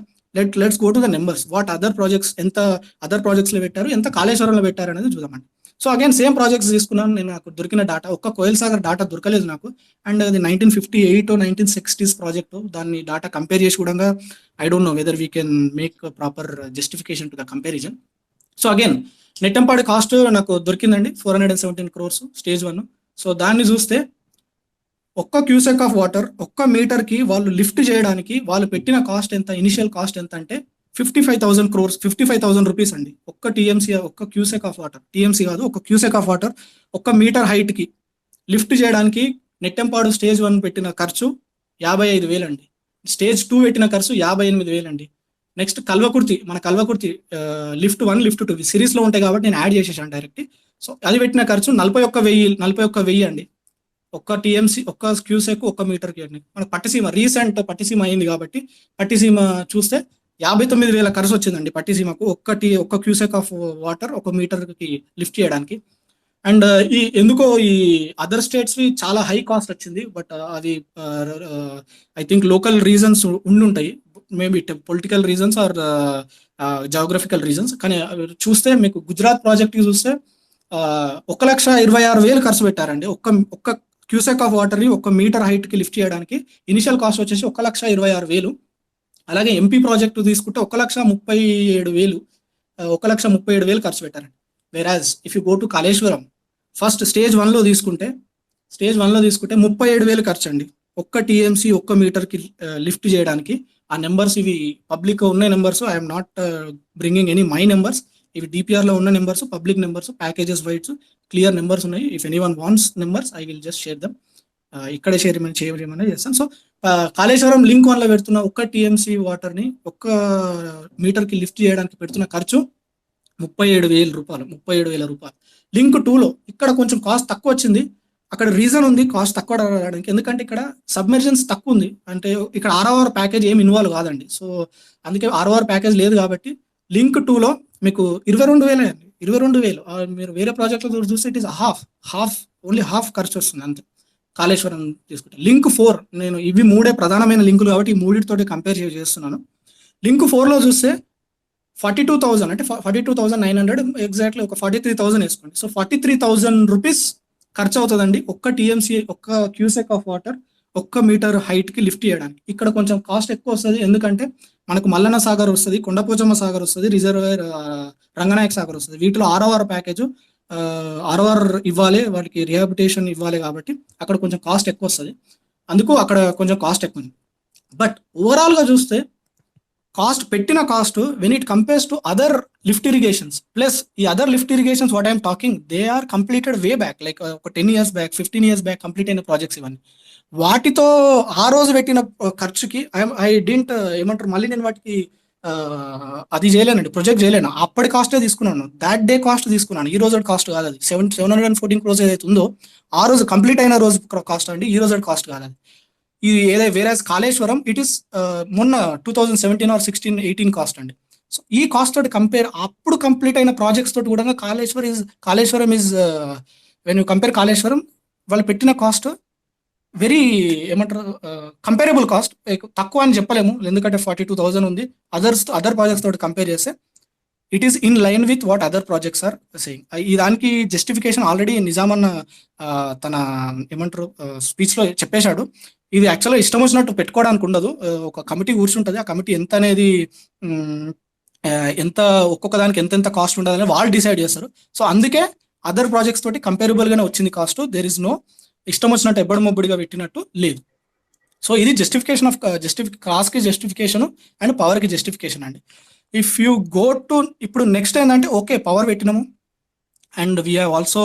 Let's go to the numbers. What other projects, ఎంత అదర్ ప్రాజెక్ట్స్లో పెట్టారు, ఎంత కాళేశ్వరంలో పెట్టారు అనేది చూద్దామండి. సో అగైన్ సేమ్ ప్రాజెక్ట్స్ తీసుకున్నాను నేను. నాకు దొరికిన డాటా ఒక్క కోయిల్ సాగర్ డాటా దొరకలేదు నాకు. అండ్ అది 1958 1960s ప్రాజెక్టు. దాన్ని డాటా కంపేర్ చేసి కూడా I don't know whether we can make proper justification to the comparison. So again Nettempadu cost నాకు దొరికిందండి 417 crores స్టేజ్ 1. సో దాన్ని చూస్తే ఒక్క క్యూసెక్ ఆఫ్ వాటర్ ఒక్క మీటర్కి వాళ్ళు లిఫ్ట్ చేయడానికి వాళ్ళు పెట్టిన కాస్ట్ ఎంత, ఇనిషియల్ కాస్ట్ ఎంత అంటే 55,000 crores, 55,000 rupees అండి. ఒక్క టీఎంసీ, ఒక్క క్యూసెక్ ఆఫ్ వాటర్, టీఎంసీ కాదు, ఒక్క క్యూసెక్ ఆఫ్ వాటర్ ఒక్క మీటర్ హైట్కి లిఫ్ట్ చేయడానికి నెట్టంపాడు స్టేజ్ 1 పెట్టిన ఖర్చు 55,000 అండి. స్టేజ్ 2 పెట్టిన ఖర్చు 58,000 అండి. నెక్స్ట్ కల్వకుర్తి, మన కల్వకుర్తి లిఫ్ట్ 1 లిఫ్ట్ 2 సిరీస్లో ఉంటాయి కాబట్టి నేను యాడ్ చేసేసాను డైరెక్ట్. సో అది పెట్టిన ఖర్చు 41,000 అండి. ఒక్క టీఎంసీ, ఒక్క క్యూసెక్, ఒక్క మీటర్కి అండి. మన పట్టిసీమ రీసెంట్ పట్టిసీమ అయింది కాబట్టి పట్టిసీమ చూస్తే 59,000 ఖర్చు వచ్చిందండి పట్టిసీమకు ఒక్క క్యూసెక్ ఆఫ్ వాటర్ ఒక మీటర్కి లిఫ్ట్ చేయడానికి. అండ్ ఎందుకో ఈ అదర్ స్టేట్స్ చాలా హై కాస్ట్ వచ్చింది. బట్ అది ఐ థింక్ లోకల్ రీజన్స్ ఉండుంటాయి, maybe political reasons or geographical reasons. కానీ చూస్తే మీకు గుజరాత్ ప్రాజెక్ట్కి చూస్తే 1,26,000 ఖర్చు పెట్టారండి. ఒక్క క్యూసెక్ ఆఫ్ వాటర్ని ఒక్క మీటర్ హైట్కి లిఫ్ట్ చేయడానికి ఇనిషియల్ కాస్ట్ వచ్చేసి 1,26,000. అలాగే ఎంపీ ప్రాజెక్టు తీసుకుంటే 1,37,000 1,37,000 ఖర్చు పెట్టారండి. Whereas if you go to Kaleshwaram first stage 1లో తీసుకుంటే 37,000 ఖర్చు అండి ఒక్క టీఎంసీ ఒక్క మీటర్కి లిఫ్ట్ చేయడానికి. ఆ నెంబర్స్ ఇవి పబ్లిక్ ఉన్న numbers, I'm not bringing any my numbers. ఇవి డిపిఆర్లో ఉన్న నెంబర్స్, పబ్లిక్ నెంబర్స్, ప్యాకేజెస్ వైట్స్, క్లియర్ నెంబర్స్ ఉన్నాయి. If anyone wants numbers I will just share them. ఇక్కడే చేయమని చేస్తాను. సో కాళేశ్వరం లింక్ 1లో పెడుతున్న ఒక్క టీఎంసీ వాటర్ని ఒక్క మీటర్కి లిఫ్ట్ చేయడానికి పెడుతున్న ఖర్చు 37,000 రూపాయలు. లింక్ 2లో ఇక్కడ కొంచెం కాస్ట్ తక్కువ వచ్చింది. అక్కడ రీజన్ ఉంది కాస్ట్ తక్కువ రావడానికి, ఎందుకంటే ఇక్కడ సబ్మెర్జెన్స్ తక్కువ ఉంది. అంటే ఇక్కడ ROR ప్యాకేజ్ ఏమి ఇన్వాల్వ్ కాదండి. సో అందుకే ROR ప్యాకేజ్ లేదు కాబట్టి లింక్ 2లో మీకు 22,000 అండి. 22,000 మీరు వేరే ప్రాజెక్ట్లో చూస్తే ఇట్ ఈస్ ఓన్లీ హాఫ్ ఖర్చు వస్తుంది అంతే కాళేశ్వరం తీసుకుంటే. లింక్ 4 నేను ఇవి 3 ప్రధానమైన లింకులు కాబట్టి ఈ మూడింటితోటి కంపేర్ చేస్తున్నాను. లింక్ 4లో చూస్తే 42,000 అంటే 42,900 ఎగ్జాక్ట్లీ ఒక 43,000 వేసుకోండి. సో 43,000 రూపీస్ ఖర్చు అవుతుందండి ఒక్క టీఎంసీ ఒక్క క్యూసెక్ ఆఫ్ వాటర్ ఒక్క మీటర్ హైట్కి లిఫ్ట్ చేయడానికి. ఇక్కడ కొంచెం కాస్ట్ ఎక్కువ వస్తుంది, ఎందుకంటే మనకు మల్లన్న సాగర్ వస్తుంది, కొండపోచమ్మ సాగర్ వస్తుంది, రిజర్వేర్ రంగనాయక సాగర్ వస్తుంది. వీటిలో ROR ప్యాకేజ్ ROR ఇవ్వాలి, వాటికి రిహాబిటేషన్ ఇవ్వాలి కాబట్టి అక్కడ కొంచెం కాస్ట్ ఎక్కువ వస్తుంది. అందుకు అక్కడ కొంచెం కాస్ట్ ఎక్కువ ఉంది. బట్ ఓవరాల్గా చూస్తే కాస్ట్ పెట్టిన cost when it compares to other lift irrigations plus ఈ other lift irrigations what I'm talking they are completed way back, like ఒక 10 years back 15 years back complete అయిన ప్రాజెక్ట్స్ ఇవన్నీ. వాటితో ఆ రోజు పెట్టిన ఖర్చుకి ఐ డింట్ ఏమంటారు మళ్ళీ నేను వాటికి అది చేయలేనండి, ప్రొజెక్ట్ చేయలేను. అప్పటి కాస్టే తీసుకున్నాను, దాట్ డే కాస్ట్ తీసుకున్నాను, ఈ రోజు కాస్ట్ కాదు అది. 714 crores ఏదైతే ఉందో ఆ రోజు కంప్లీట్ అయిన రోజు కాస్ట్ అండి, ఈ రోజు కాస్ట్ కాదు అది. ఇది ఏదైతే వేరే కాళేశ్వరం ఇట్ ఈస్ మొన్న 2017 or 16 18 కాస్ట్ అండి. సో ఈ కాస్ట్ తోటి కంపేర్ అప్పుడు కంప్లీట్ అయిన ప్రాజెక్ట్స్ తోటి కూడా Kaleshwaram is when you compare Kaleshwaram వాళ్ళు పెట్టిన కాస్ట్ వెరీ ఏమంటారు కంపేరబుల్ కాస్ట్. తక్కువ అని చెప్పలేము ఎందుకంటే 42,000 ఉంది. అదర్ ప్రాజెక్ట్స్ తోటి కంపేర్ చేస్తే it is in line with what other projects are saying. ఈ దానికి జస్టిఫికేషన్ ఆల్రెడీ నిజామన్న తన ఏమంటారు స్పీచ్లో చెప్పేశాడు. ఇది యాక్చువల్గా ఇష్టం వచ్చినట్టు పెట్టుకోవడానికి ఉండదు, ఒక కమిటీ కూర్చుంటుంది, ఆ కమిటీ ఎంత అనేది ఎంత ఒక్కొక్క దానికి ఎంతెంత కాస్ట్ ఉంటుందని వాళ్ళు డిసైడ్ చేస్తారు. సో అందుకే అదర్ ప్రాజెక్ట్స్ తోటి కంపేరబుల్ గానే వచ్చింది కాస్ట్. దేర్ ఇస్ నో ఇష్టం వచ్చినట్టు ఎబ్బడి మొబ్బడిగా పెట్టినట్టు లేదు. సో ఇది జస్టిఫికేషన్ ఆఫ్ కాస్ట్ కి జస్టిఫికేషన్ అండ్ పవర్ కి జస్టిఫికేషన్ అండి. ఇఫ్ యూ గో టు ఇప్పుడు నెక్స్ట్ ఏంటంటే ఓకే పవర్ పెట్టినాము అండ్ వీ హ్యావ్ ఆల్సో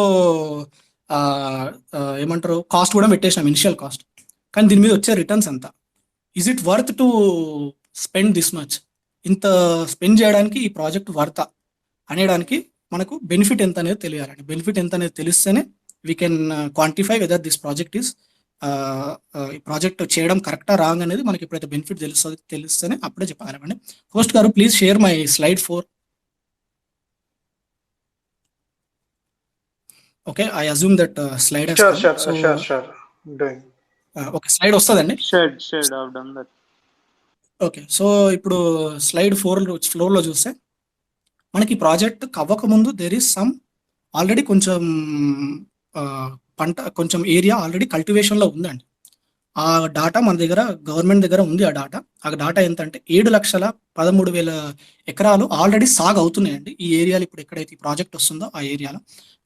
ఏమంటారు కాస్ట్ కూడా పెట్టేసినాం ఇనిషియల్ కాస్ట్. కానీ దీని మీద వచ్చే రిటర్న్స్ ఎంత, is it worth to spend this much, ఇంత స్పెండ్ చేయడానికి ఈ ప్రాజెక్ట్ వర్త అనేదానికి మనకు బెనిఫిట్ ఎంత అనేది తెలియాలండి. బెనిఫిట్ ఎంత అనేది తెలిస్తేనే we can quantify whether this project is ఈ ప్రాజెక్ట్ చేయడం కరెక్టా రాంగ్ అనేది మనకి ఎప్పుడైతే బెనిఫిట్ తెలిస్తేనే అప్పుడే చెప్పగలమండి. హోస్ట్ గారు please share my slide 4. Okay, I assume that slide okay slide వస్తుందండి. Shared. I've done that. Okay, so ఇప్పుడు స్లైడ్ 4లో చూస్తే మనకి ప్రాజెక్ట్ అవ్వక ముందు దేర్ ఈస్ సమ్ ఆల్రెడీ కొంచెం పంట కొంచెం ఏరియా ఆల్రెడీ కల్టివేషన్లో ఉందండి. ఆ డాటా మన దగ్గర గవర్నమెంట్ దగ్గర ఉంది. ఆ డాటా ఎంత అంటే 7,13,000 ఎకరాలు ఆల్రెడీ సాగు అవుతున్నాయండి ఈ ఏరియాలో. ఇప్పుడు ఎక్కడైతే ఈ ప్రాజెక్ట్ వస్తుందో ఆ ఏరియాలో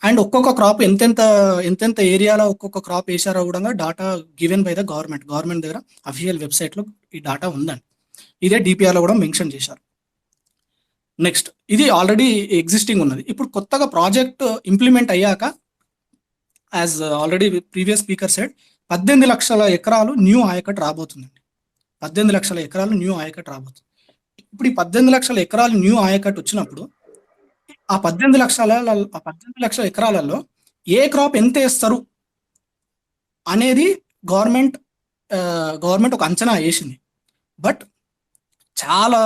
అండ్ ఒక్కొక్క క్రాప్ ఎంతెంత ఏరియాలో ఒక్కొక్క క్రాప్ వేసారో కూడా data given by the government దగ్గర అఫీషియల్ వెబ్సైట్లో ఈ డాటా ఉందండి. ఇదే డిపిఆర్లో కూడా మెన్షన్ చేశారు. నెక్స్ట్ ఇది ఆల్రెడీ ఎగ్జిస్టింగ్ ఉన్నది. ఇప్పుడు కొత్తగా ప్రాజెక్ట్ ఇంప్లిమెంట్ అయ్యాక as already previous speaker said 18 లక్షల ఎకరాలు న్యూ ఆయకట్ రాబోతుందండి. 18 లక్షల ఎకరాలు న్యూ ఆయకట్ రాబోతుంది. ఇప్పుడు ఈ 18 లక్షల ఎకరాలు న్యూ ఆయకట్ వచ్చినప్పుడు ఆ 18 లక్షల ఎకరాలలో ఏ క్రాప్ ఎంత వేస్తారు అనేది గవర్నమెంట్ ఒక అంచనా వేసింది. బట్ చాలా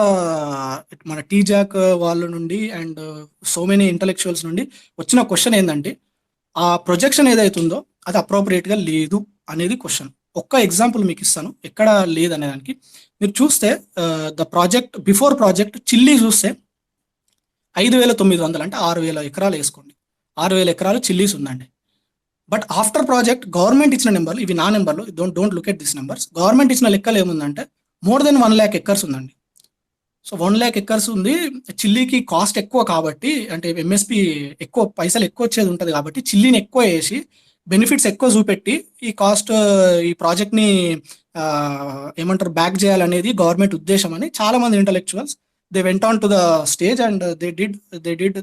మన టీజాక్ వాళ్ళ నుండి అండ్ సో మెనీ ఇంటలెక్చువల్స్ నుండి వచ్చిన క్వశ్చన్ ఏంటంటే ఆ ప్రొజెక్షన్ ఏదైతుందో అది అప్రోప్రియేట్గా లేదు అనేది క్వశ్చన్. ఒక్క ఎగ్జాంపుల్ మీకు ఇస్తాను ఎక్కడ లేదనే దానికి. మీరు చూస్తే the project before project chilli చూస్తే 5,900 అంటే 6,000 ఎకరాలు వేసుకోండి. 6,000 ఎకరాలు చిల్లీస్ ఉందండి. బట్ ఆఫ్టర్ ప్రాజెక్ట్ గవర్నమెంట్ ఇచ్చిన నెంబర్లు ఇవి నా నెంబర్లు, don't look at this numbers. Government ఇచ్చిన లెక్కలు ఏముందంటే మోర్ దెన్ 1 lakh ఎకర్స్ ఉందండి. సో 1 lakh ఎకర్స్ ఉంది. చిల్లీకి కాస్ట్ ఎక్కువ కాబట్టి అంటే ఎంఎస్పి ఎక్కువ పైసలు ఎక్కువ వచ్చేది ఉంటుంది కాబట్టి చిల్లీని ఎక్కువ వేసి బెనిఫిట్స్ ఎక్కువ చూపెట్టి ఈ కాస్ట్ ఈ ప్రాజెక్ట్ని ఏమంటారు బ్యాక్ చేయాలనేది గవర్నమెంట్ ఉద్దేశం అని చాలా మంది intellectuals they went on to the stage and they did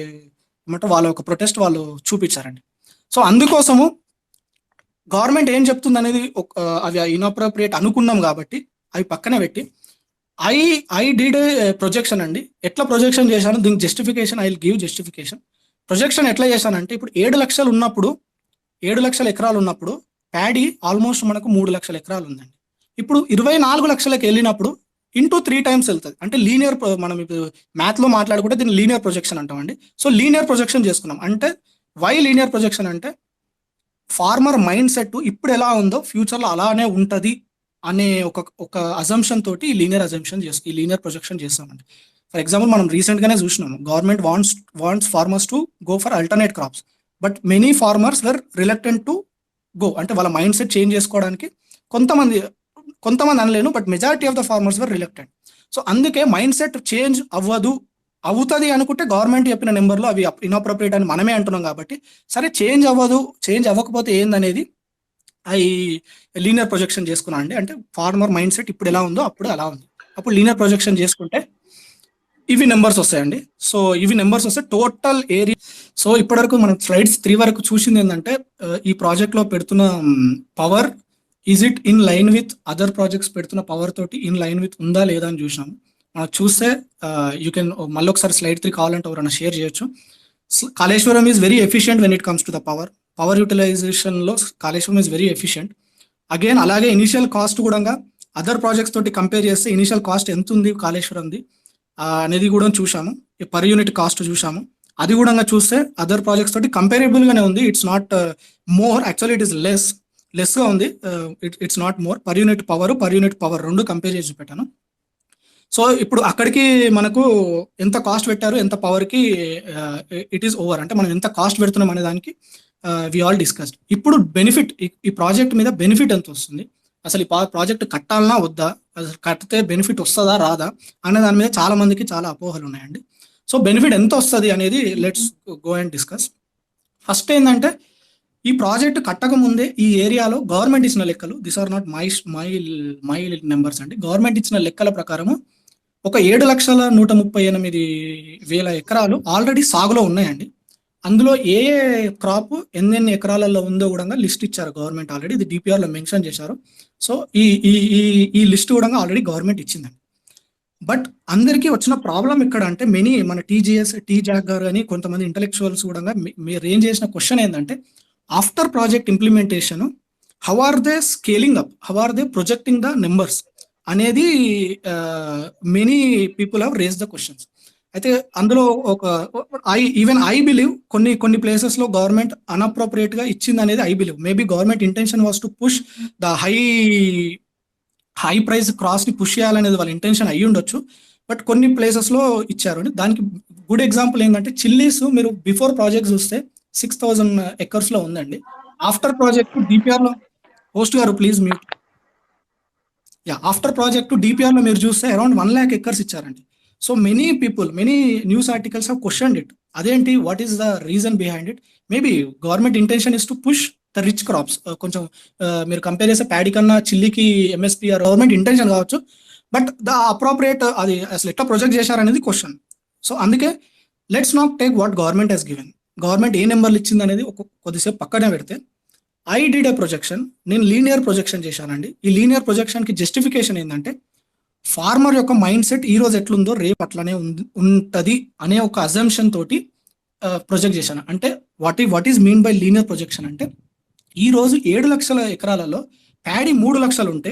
ఏమంటారు వాళ్ళ ఒక ప్రొటెస్ట్ వాళ్ళు చూపించారండి. సో అందుకోసము గవర్నమెంట్ ఏం చెప్తుంది అనేది అవి ఇన్అప్రోప్రియేట్ అనుకున్నాం కాబట్టి అవి పక్కనే పెట్టి ఐ డిడ్ ప్రొజెక్షన్ అండి. ఎట్లా ప్రొజెక్షన్ చేశాను దీనికి justification, I will give justification. Projection ఎట్లా చేశానంటే ఇప్పుడు 7 లక్షలు ఉన్నప్పుడు 7 లక్షల ఎకరాలు ఉన్నప్పుడు ప్యాడీ ఆల్మోస్ట్ మనకు 3 లక్షల ఎకరాలు ఉందండి. ఇప్పుడు 24 లక్షలకు వెళ్ళినప్పుడు ఇంటూ 3 times వెళ్తుంది. అంటే లీనియర్ మనం ఇప్పుడు మ్యాథ్లో మాట్లాడుకుంటే దీన్ని లీనియర్ ప్రొజెక్షన్ అంటామండి. సో లీనియర్ ప్రొజెక్షన్ చేసుకున్నాం. అంటే వై లీనియర్ ప్రొజెక్షన్ అంటే ఫార్మర్ మైండ్ సెట్ ఇప్పుడు ఎలా ఉందో ఫ్యూచర్లో అలానే ఉంటుంది అనే ఒక అజంప్షన్ తోటి ఈ లీనియర్ ప్రొజెక్షన్ చేస్తామండి. ఫర్ ఎగ్జాంపుల్ మనం రీసెంట్గానే చూసినాము government wants farmers to go for alternate crops but many farmers were reluctant to go. అంటే వాళ్ళ మైండ్ సెట్ చేంజ్ చేసుకోవడానికి కొంతమంది అనలేను but majority of the farmers were reluctant. So అందుకే మైండ్ సెట్ చేంజ్ అవుతుంది అనుకుంటే గవర్నమెంట్ చెప్పిన నెంబర్లో అవి ఇన్అప్రోప్రియేట్ అని మనమే అంటున్నాం కాబట్టి సరే చేంజ్ అవ్వకపోతే ఏందనేది ఐ లీనియర్ ప్రొజెక్షన్ చేసుకున్నాను అండి. అంటే ఫార్మర్ మైండ్ సెట్ ఇప్పుడు ఎలా ఉందో అప్పుడు అలా ఉంది. అప్పుడు లీనియర్ ప్రొజెక్షన్ చేసుకుంటే ఇవి నెంబర్స్ వస్తాయండి. సో ఇవి నెంబర్స్ వస్తే టోటల్ ఏరియా. సో ఇప్పటివరకు మనం స్లైడ్స్ 3 వరకు చూసింది ఏంటంటే ఈ ప్రాజెక్ట్లో పెడుతున్న power is it in line with other projects పెడుతున్న పవర్ తోటి ఇన్ లైన్ విత్ ఉందా లేదా అని చూసినాము. మనం చూస్తే యూ కెన్ మళ్ళీ ఒకసారి స్లైడ్ 3 కావాలంటే ఎవరైనా షేర్ చేయొచ్చు. Kaleshwaram is very efficient when it comes to the power యూటిలైజేషన్లో Kaleshwaram is very efficient. Again అలాగే ఇనిషియల్ కాస్ట్ కూడా అదర్ ప్రాజెక్ట్స్ తోటి కంపేర్ చేస్తే ఇనిషియల్ కాస్ట్ ఎంత ఉంది కాళేశ్వరంది అనేది కూడా చూసాము. పర్ యూనిట్ కాస్ట్ చూసాము. అది కూడా చూస్తే అదర్ ప్రాజెక్ట్స్ తోటి కంపేరబుల్ గానే ఉంది. It's not more, actually it is less గా ఉంది. It's not more. Per unit power రెండు కంపేర్ చేసి పెట్టాను. సో ఇప్పుడు అక్కడికి మనకు ఎంత కాస్ట్ పెట్టారు ఎంత పవర్కి ఇట్ ఈస్ ఓవర్. అంటే మనం ఎంత కాస్ట్ పెడుతున్నాం అనే దానికి వి ఆల్ డిస్కస్డ్. ఇప్పుడు బెనిఫిట్ ఈ ప్రాజెక్ట్ మీద బెనిఫిట్ ఎంత వస్తుంది అసలు ఈ ప్రాజెక్ట్ కట్టాలనా వద్దా, అసలు కడితే బెనిఫిట్ వస్తుందా రాదా అనే దాని మీద చాలా మందికి చాలా అపోహలు ఉన్నాయండి. సో బెనిఫిట్ ఎంత వస్తుంది అనేది let's go and discuss. First ఏంటంటే ఈ ప్రాజెక్ట్ కట్టక ముందే ఈ ఏరియాలో గవర్నమెంట్ ఇచ్చిన లెక్కలు, this are not my numbers అండి, గవర్నమెంట్ ఇచ్చిన లెక్కల ప్రకారము ఒక 7,138,000 ఎకరాలు ఆల్రెడీ సాగులో ఉన్నాయండి. అందులో ఏ క్రాప్ ఎన్నెన్ని ఎకరాలలో ఉందో కూడా లిస్ట్ ఇచ్చారు గవర్నమెంట్ ఆల్రెడీ, ఇది DPR లో మెన్షన్ చేశారు. సో ఈ ఈ ఈ ఈ లిస్ట్ కూడా ఆల్రెడీ గవర్నమెంట్ ఇచ్చిందండి. బట్ అందరికీ వచ్చిన ప్రాబ్లం ఇక్కడ అంటే మన టీజాక్ గారు అని కొంతమంది ఇంటలెక్చువల్స్ కూడా మీరు ఏం చేసిన క్వశ్చన్ ఏంటంటే after project implementation how are they scaling up, how are they projecting the numbers అనేది many people have raise the questions. అయితే అందులో ఐ బిలీవ్ కొన్ని ప్లేసెస్ లో గవర్నమెంట్ అన్అప్రోప్రియేట్ గా ఇచ్చింది అనేది I believe. Maybe government intention was to push the high price crops ని push చేయాలనేది వాళ్ళ ఇంటెన్షన్ అయ్యి ఉండొచ్చు. బట్ కొన్ని ప్లేసెస్ లో ఇచ్చారు. దానికి గుడ్ ఎగ్జాంపుల్ ఏంటంటే చిల్లీస్ మీరు బిఫోర్ ప్రాజెక్ట్ చూస్తే 6,000 acres లో ఉందండి. ఆఫ్టర్ ప్రాజెక్ట్ DPR లో హోస్ట్ గారు please mute. After project DPR లో మీరు చూస్తే అరౌండ్ 1 lakh acres ఇచ్చారండి. So many news articles have questioned it. అదేంటి, what is the reason behind it? Maybe government intention is to push the rich crops. కొంచెం మీరు compare చేస్తే paddy కన్నా చిల్లీకి MSP గవర్నమెంట్ ఇంటెన్షన్ కావచ్చు. బట్ ద అప్రోప్రియేట్ అది అసలు ఎట్లా ప్రొజెక్ట్ చేశారనేది క్వశ్చన్. సో అందుకే let's not take what government has given. Government ఏ నెంబర్లు ఇచ్చింది అనేది కొద్దిసేపు పక్కనే పెడితే ఐ డిడ్ ఏ ప్రొజెక్షన్, నేను లీనియర్ ప్రొజెక్షన్ చేశానండి. ఈ లీనియర్ ప్రొజెక్షన్ కి జస్టిఫికేషన్ ఏంటంటే ఫార్మర్ యొక్క మైండ్ సెట్ ఈ రోజు ఎట్లుందో రేపు అట్లానే ఉంటది అనే ఒక అజంప్షన్ తోటి ప్రొజెక్ట్ చేశాను. అంటే what is mean by linear projection అంటే ఈ రోజు 7 లక్షల ఎకరాలలో ప్యాడీ 3 లక్షలు ఉంటే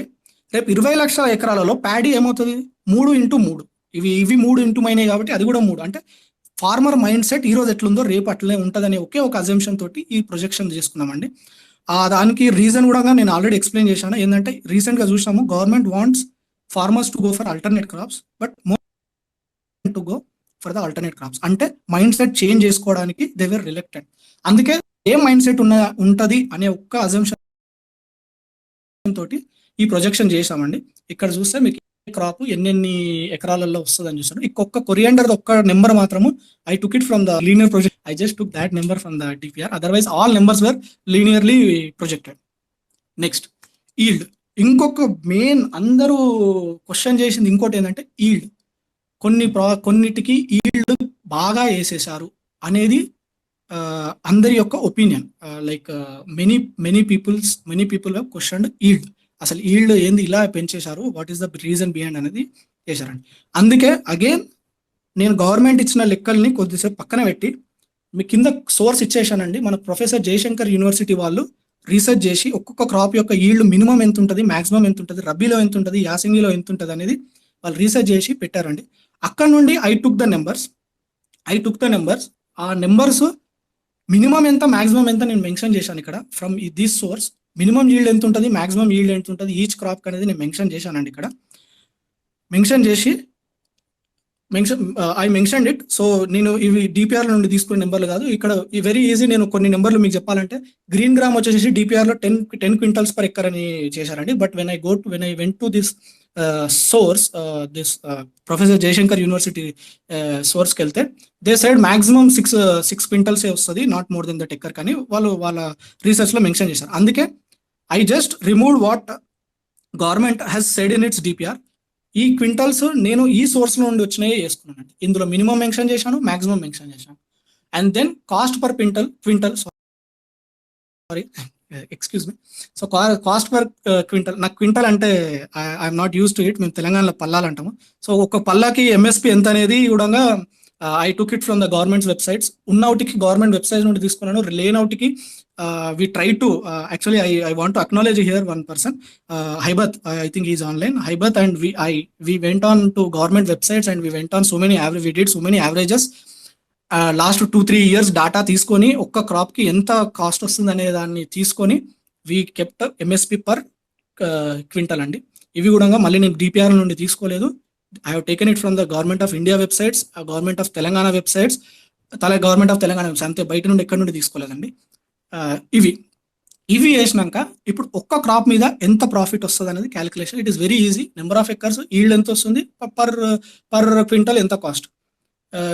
రేపు 20 లక్షల ఎకరాలలో ప్యాడీ ఏమవుతుంది 3 into 3. ఇవి 3 into మైనే కాబట్టి అది కూడా 3. అంటే ఫార్మర్ మైండ్ సెట్ ఈ రోజు ఎట్లుందో రేపు అట్లనే ఉంటదనే ఒకే ఒక అజంప్షన్ తోటి ఈ ప్రొజెక్షన్ చేసుకున్నామండి. దానికి రీజన్ కూడా నేను ఆల్రెడీ ఎక్స్ప్లెయిన్ చేశాను. ఏంటంటే రీసెంట్ గా చూసాము government wants farmers to go for alternate crops, but more to go for the alternate crops. అంటే మైండ్ సెట్ చేంజ్ చేసుకోవడానికి దే వర్ రిలక్టెంట్. అందుకే ఏ మైండ్ సెట్ ఉంటది అనే ఒక్క అజంప్షన్ తోటి ఈ ప్రొజెక్షన్ చేసామండి. ఇక్కడ చూస్తే మీకు క్రాప్ ఎన్నెన్ని ఎకరాలలో వస్తుంది అని చూసాను. ఇంకొక కొరియాండర్ ఒక్క నెంబర్ మాత్రము I took it from the linear project. I just took that number from the DPR. Otherwise all numbers were linearly projected. Next yield. ఇంకొక మెయిన్ అందరూ క్వశ్చన్ చేసింది ఇంకోటి ఏంటంటే ఈల్డ్. కొన్నిటికి ఈల్డ్ బాగా వేసేసారు అనేది అందరి యొక్క opinion. Like many people have questioned yield. అసలు ఈల్డ్ ఏంది ఇలా పెంచేశారు, what is the reason behind అనేది చేశారండి. అందుకే అగైన్ నేను గవర్నమెంట్ ఇచ్చిన లెక్కల్ని కొద్దిసేపు పక్కన పెట్టి మీ కింద సోర్స్ ఇచ్చేసానండి. మన ప్రొఫెసర్ జయశంకర్ యూనివర్సిటీ వాళ్ళు రీసెర్చ్ చేసి ఒక్కొక్క క్రాప్ యొక్క ఈల్డ్ మినిమం ఎంత ఉంటుంది, మాక్సిమం ఎంత ఉంటుంది, రబీలో ఎంత ఉంటుంది, యాసంగిలో ఎంత ఉంటుంది అనేది వాళ్ళు రీసెర్చ్ చేసి పెట్టారండి. అక్కడ నుండి ఐ టుక్ ద నెంబర్స్. ఆ నెంబర్స్ మినిమం ఎంత మాక్సిమం ఎంత నేను మెన్షన్ చేశాను ఇక్కడ. From this source minimum yield ఎంత ఉంటుంది, మాక్సిమం ఈల్డ్ ఎంత ఉంటుంది ఈచ్ క్రాప్ అనేది నేను మెన్షన్ చేశానండి. ఇక్కడ ఐ మెన్షన్ ఇట్. సో నేను ఇవి DPR నుండి తీసుకునే నెంబర్లు కాదు. ఇక్కడ వెరీ ఈజీ. నేను కొన్ని నెంబర్లు మీకు చెప్పాలంటే గ్రీన్ గ్రామ్ వచ్చేసి DPR లో 10 quintals per acre అని చేశారండి. But when I went to this source, this professor Jayashankar university సోర్స్కి వెళ్తే దే సైడ్ మాక్సిమం 6 quintals వస్తుంది, not more than that acre కానీ వాళ్ళు వాళ్ళ రీసెర్చ్ లో మెన్షన్ చేశారు. అందుకే I just remove what government has said in its DPR. ఈ క్వింటల్స్ నేను ఈ సోర్స్ లో నుండి వచ్చినాయే చేసుకున్నానండి. ఇందులో మినిమం మెన్షన్ చేశాను, మాక్సిమం మెన్షన్ చేశాను. And then cost per quintal sorry excuse me. So cost per quintal, నాకు క్వింటల్ అంటే I'm not use to it. మేము తెలంగాణలో పల్లాలు అంటాము. సో ఒక పల్లాకి MSP ఎంత అనేది కూడా I took it from the government websites. ఉన్నౌటికి గవర్నమెంట్ వెబ్సైట్ నుండి తీసుకున్నాను. లేనౌటికి we try to actually I want to acknowledge here one person, Haibat. I think he's online, Haibat, and we went on to government websites and we went on we did so many averages. Last 2-3 years data తీసుకొని ఒక్క crop కి ఎంత cost వస్తుంది అనే దాన్ని తీసుకొని we kept MSP per quintal అండి. ఇవి కూడా మళ్ళీ నేను DPR నుండి తీసుకోలేదు. I have taken it from the Government of India websites, Government of Telangana websites, Government of Telangana websites. అంతే, బయట నుండి ఎక్కడి నుండి తీసుకోలేదండి. ఇవి ఇవి వేసినాక ఇప్పుడు ఒక్క క్రాప్ మీద ఎంత ప్రాఫిట్ వస్తుంది అనేది calculation. It is very easy. Number of acres, yield ఎంత వస్తుంది, పర్ పర్ క్వింటల్ ఎంత cost,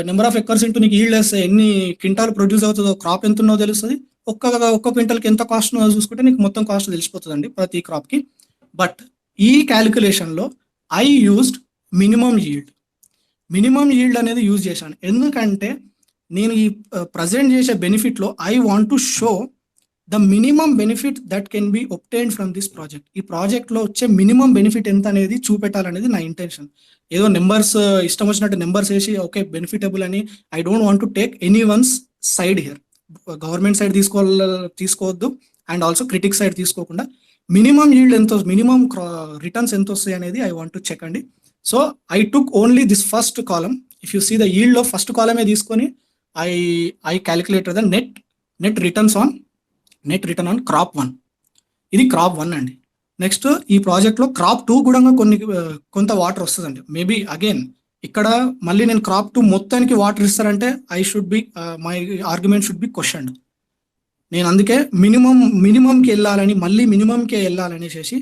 number of acres into నీకు ఈల్డ్ వేస్తే ఎన్ని క్వింటాల్ ప్రొడ్యూస్ అవుతుందో, క్రాప్ ఎంత ఉన్నదో తెలుస్తుంది. ఒక్క క్వింటల్కి ఎంత కాస్ట్ ఉన్నదో చూసుకుంటే నీకు మొత్తం కాస్ట్ తెలిసిపోతుందండి ప్రతి క్రాప్కి. బట్ ఈ క్యాలిక్యులేషన్లో I used minimum yield. Minimum yield అనేది యూజ్ చేశాను ఎందుకంటే నేను ఈ ప్రజెంట్ చేసే బెనిఫిట్లో I want to show the minimum benefit that can be obtained from this project. ఈ ప్రాజెక్ట్లో వచ్చే మినిమం బెనిఫిట్ ఎంత అనేది చూపెట్టాలనేది నా ఇంటెన్షన్. ఏదో నెంబర్స్ ఇష్టం వచ్చినట్టు నెంబర్స్ వేసి ఓకే బెనిఫిటబుల్ అని, I don't want to take any ones side here. Government side తీసుకోవద్దు అండ్ ఆల్సో క్రిటిక్ సైడ్ తీసుకోకుండా మినిమం ఈల్డ్ ఎంత, మినిమం రిటర్న్స్ ఎంత వస్తాయి అనేది ఐ వాంట్ టు చెక్ అండి. So I took only this first column. If you see the ఈల్డ్లో first కాలమే తీసుకొని I calculated the net return on crop 1. ఇది క్రాప్ 1 అండి. నెక్స్ట్ ఈ ప్రాజెక్ట్లో క్రాప్ 2 కూడా కొంత వాటర్ వస్తుందండి. మేబీ అగైన్ ఇక్కడ మళ్ళీ నేను క్రాప్ 2 మొత్తానికి వాటర్ ఇస్తారంటే my argument should be questioned. నేను అందుకే మినిమంకి వెళ్ళాలని, మళ్ళీ మినిమంకే వెళ్ళాలనేసి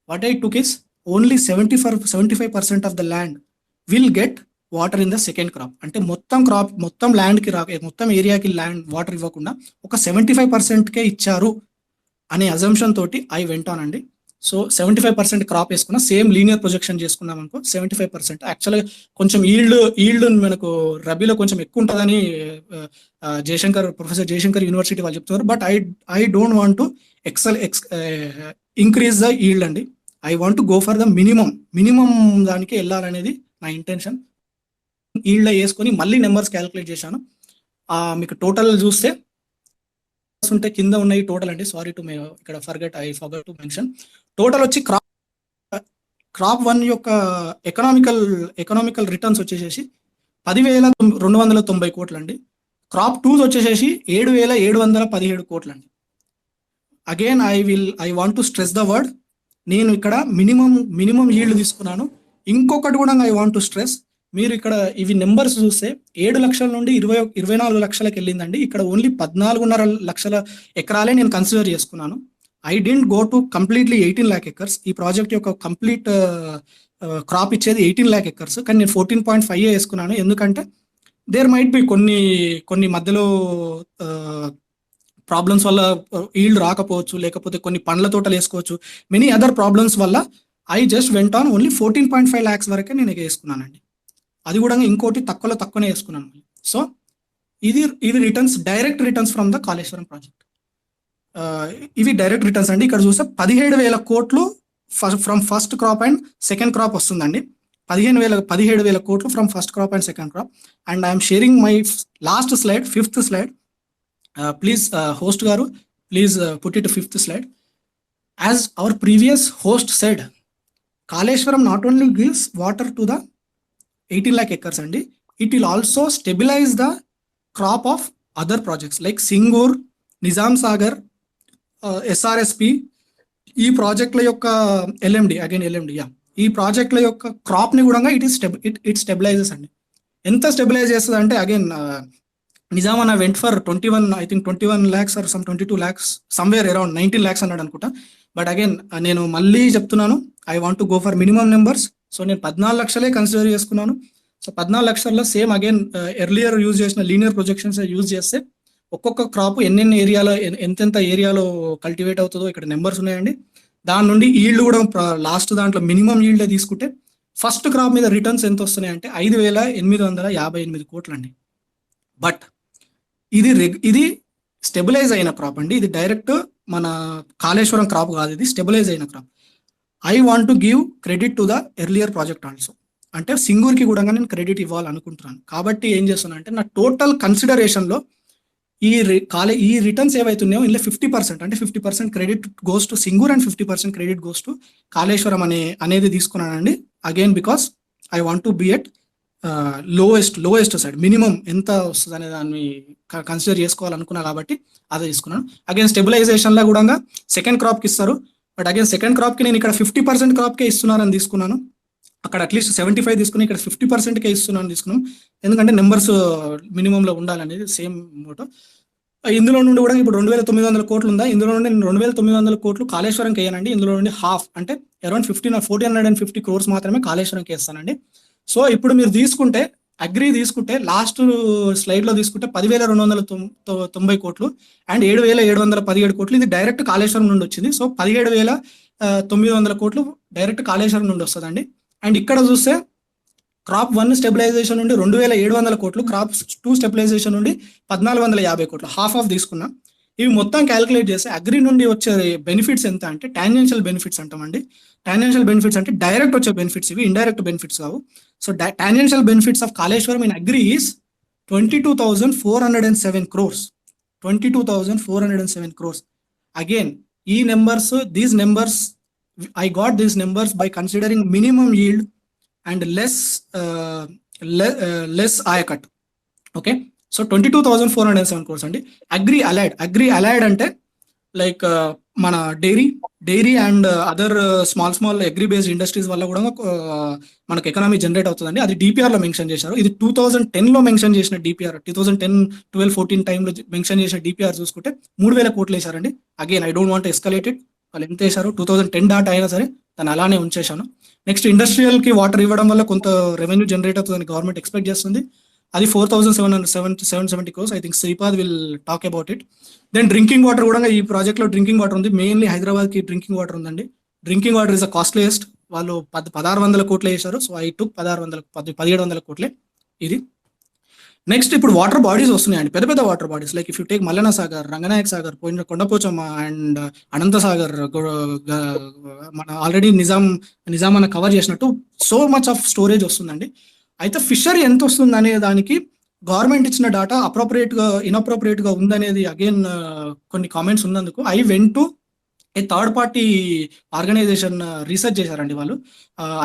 what I took is only 75% of the land will get water in the second crop. అంటే మొత్తం ల్యాండ్కి మొత్తం ఏరియాకి ల్యాండ్ వాటర్ ఇవ్వకుండా ఒక 75%కే ఇచ్చారు అనే అజంప్షన్ తోటి ఐ వెంట్ ఆన్ అండి. సో 75% క్రాప్ వేసుకున్నా, సేమ్ లీనియర్ ప్రొజెక్షన్ చేసుకున్నాం అనుకో 75%. యాక్చువల్గా కొంచెం ఈల్డ్ మనకు రబీలో కొంచెం ఎక్కువ ఉంటుందని ప్రొఫెసర్ జయశంకర్ యూనివర్సిటీ వాళ్ళు చెప్తున్నారు. But I don't want to increase the yield అండి. I want to go for the minimum దానికి వెళ్ళాలనేది నా ఇంటెన్షన్. ఈల్డ్ వేసుకొని మళ్ళీ నెంబర్స్ క్యాలిక్యులేట్ చేశాను. మీకు టోటల్ చూస్తే ఉంటే కింద ఉన్నాయి టోటల్ అండి. సారీ టు ఇక్కడ I forgot to mention. Total వచ్చి క్రాప్ 1 యొక్క ఎకనామికల్ రిటర్న్స్ వచ్చేసేసి 10,290 కోట్లు అండి. క్రాప్ 2 వచ్చేసేసి 7,717 కోట్లు అండి. Again I want to stress the word, నేను ఇక్కడ మినిమం ఈల్డ్ తీసుకున్నాను. ఇంకొకటి కూడా ఐ వాంట్ టు స్ట్రెస్, మీరు ఇక్కడ ఇవి నెంబర్స్ చూస్తే 7 లక్షల నుండి 24 లక్షలకు వెళ్ళిందండి. ఇక్కడ ఓన్లీ 14.5 లక్షల ఎకరాలే నేను కన్సిడర్ చేసుకున్నాను. I didn't go to completely 18 lakh acres. ఈ ప్రాజెక్ట్ యొక్క కంప్లీట్ క్రాప్ ఇచ్చేది 18 lakh ఎకర్స్, కానీ నేను 14.5 వేసుకున్నాను. ఎందుకంటే దేర్ మైట్ బి కొన్ని మధ్యలో ప్రాబ్లమ్స్ వల్ల ఈల్డ్ రాకపోవచ్చు, లేకపోతే కొన్ని పండ్ల తోటలు వేసుకోవచ్చు, మెనీ అదర్ ప్రాబ్లమ్స్ వల్ల I just went on only 14.5 lakhs వరకే నేను వేసుకున్నానండి. అది కూడా ఇంకోటి తక్కువనే వేసుకున్నాను. సో ఇవి returns, direct returns from the Kaleshwaram project. ఇవి డైరెక్ట్ రిటర్న్స్ అండి. ఇక్కడ చూస్తే 17,000 కోట్లు from first crop and second crop వస్తుందండి. 17,000 కోట్లు from first crop and second crop. And I'm sharing my last slide, 5th slide. Please, host garu, please put it to 5th slide. As our previous host said, Kaleshwaram not only gives water to the 18 lakh acres and it will also stabilize the crop of other projects like Singur, Nizam Sagar, SRSP. ఈ ప్రాజెక్ట్ల యొక్క LMD, ఈ ప్రాజెక్ట్ల యొక్క crop ని కూడా it stabilises అండి. ఎంత stabilize చేస్తుంది అంటే అగైన్ నిజామన్నా went for 21 lakhs or some 22 lakhs, somewhere around 19 lakhs అన్నాడు అనుకుంటా. బట్ అగైన్ నేను మళ్ళీ చెప్తున్నాను, I want to go for minimum numbers. So నేను 14 లక్షలే కన్సిడర్ చేసుకున్నాను. సో 14 లక్షల్లో సేమ్ అగైన్ ఎర్లియర్ యూజ్ చేసిన లీనియర్ ప్రొజెక్షన్స్ యూజ్ చేస్తే ఒక్కొక్క క్రాప్ ఎన్నెన్ని ఏరియాలో ఎంతెంత ఏరియాలో కల్టివేట్ అవుతుందో ఇక్కడ నెంబర్స్ ఉన్నాయండి. దాని నుండి ఈల్డ్ కూడా లాస్ట్ దాంట్లో మినిమం ఈల్డ్ తీసుకుంటే ఫస్ట్ క్రాప్ మీద రిటర్న్స్ ఎంత వస్తున్నాయి అంటే 5,858 కోట్లు అండి. బట్ ఇది స్టెబిలైజ్ అయిన క్రాప్ అండి. ఇది డైరెక్ట్ మన కాళేశ్వరం క్రాప్ కాదు, ఇది స్టెబిలైజ్ అయిన crop. I want to give credit to the earlier project also. అంటే సింగూర్కి కూడా నేను క్రెడిట్ ఇవ్వాలనుకుంటున్నాను. కాబట్టి ఏం చేస్తున్నా అంటే నా టోటల్ కన్సిడరేషన్లో ఈ రిటర్న్స్ ఏవైతున్నాయో ఇందులో 50% అంటే 50% credit goes to Singur and 50% credit goes to Kaleshwaram అనేది తీసుకున్నానండి. Again because I want to be at lowest side, minimum ఎంత వస్తుంది అనే దాన్ని కన్సిడర్ చేసుకోవాలనుకున్నా కాబట్టి అదే తీసుకున్నాను. అగైన్ స్టెబిలైజేషన్లో కూడా సెకండ్ క్రాప్కి ఇస్తారు. బట్ అగైన్ సెకండ్ క్రాప్కి నేను ఇక్కడ 50% క్రాప్కే ఇస్తున్నానని తీసుకున్నాను. అక్కడ అట్లీస్ట్ 75 తీసుకుని ఇక్కడ 50%కే ఇస్తున్నాను తీసుకున్నాం. ఎందుకంటే నెంబర్స్ మినిమంలో ఉండాలనేది సేమ్ మోటో. ఇందులో నుండి కూడా ఇప్పుడు 2,900 కోట్లు ఉందా, ఇందులో నుండి నేను 2,900 కోట్లు కాళేశ్వరంకి వేయనండి. ఇందులో నుండి హాఫ్ అంటే అరౌండ్ 1,450 crores మాత్రమే కాళేశ్వరంకి వేస్తానండి. సో ఇప్పుడు మీరు తీసుకుంటే అగ్రి తీసుకుంటే లాస్ట్ స్లైడ్ లో తీసుకుంటే 10,290 కోట్లు అండ్ 7,717 కోట్లు ఇది డైరెక్ట్ కాళేశ్వరం నుండి వచ్చింది. సో 17,900 కోట్లు డైరెక్ట్ కాళేశ్వరం నుండి వస్తుందండి. అండ్ ఇక్కడ చూస్తే క్రాప్ 1 స్టెబిలైజేషన్ నుండి 2,700 కోట్లు, క్రాప్ 2 స్టెబిలైజేషన్ నుండి 1,450 కోట్లు, హాఫ్ ఆఫ్ తీసుకున్నా. ఇవి మొత్తం క్యాలిక్యులేట్ చేస్తే అగ్రి నుండి వచ్చే బెనిఫిట్స్ ఎంత అంటే టాంజెన్షియల్ బెనిఫిట్స్ అంటామండి. టాంజెన్షియల్ బెనిఫిట్స్ అంటే డైరెక్ట్ వచ్చే బెనిఫిట్స్, ఇవి ఇండైరెక్ట్ బెనిఫిట్స్ కావు. So tangential benefits of Kaleshwaram in agri is 22,407 crores. 22,407 crores. Again, these numbers, I got these numbers by considering minimum yield and less ayacut. Okay, so 22,407 crores అండి. Agri allied అంటే like మన dairy and other small agri based industries వల్ల కూడా మనకు economy generate అవుతుందండి. అది DPR లో mention చేశారు. ఇది 2010 లో మెన్షన్ చేసిన డిపిఆర్, 2010, 12, 14 టైంలో మెన్షన్ చేసిన డిపిఆర్ చూసుకుంటే 3,000 కోట్లు వేశారండి. Again I don't want escalated, వాళ్ళు ఎంత వేశారు 2010 డాటా అయినా సరే దాన్ని అలానే ఉంచేశాను. నెక్స్ట్ ఇండస్ట్రియల్ కి వాటర్ ఇవ్వడం వల్ల కొంత రెవెన్యూ జనరేట్ అవుతుందని గవర్నమెంట్ ఎక్స్పెక్ట్ చేస్తుంది. అది 4,770 crores. I think Shripad will talk about it. Then drinking water కూడా ఈ ప్రాజెక్ట్ లో డ్రింకింగ్ వాటర్ ఉంది. మెయిన్లీ హైదరాబాద్ కి డ్రింకింగ్ వాటర్ ఉందండి. Drinking water is the costliest. వాళ్ళు 1,600 కోట్లు వేశారు. సో ఐ టుక్ 1,700 కోట్లే ఇది. నెక్స్ట్ ఇప్పుడు వాటర్ బాడీస్ వస్తున్నాయండి, పెద్ద పెద్ద water bodies like if you take Mallanna Sagar, Ranganayaka Sagar, పోయిన కొండపోచమ్మ అండ్ అనంత సాగర్, మన ఆల్రెడీ నిజాం అన్న కవర్ చేసినట్టు సో మచ్ ఆఫ్ స్టోరేజ్ వస్తుందండి. అయితే ఫిషరీ ఎంత వస్తుంది అనే దానికి గవర్నమెంట్ ఇచ్చిన డాటా ఇన్అప్రోప్రియేట్ గా ఉందనేది అగైన్ కొన్ని కామెంట్స్ ఉన్నందుకు I went to a third party organization research చేశారండి వాళ్ళు.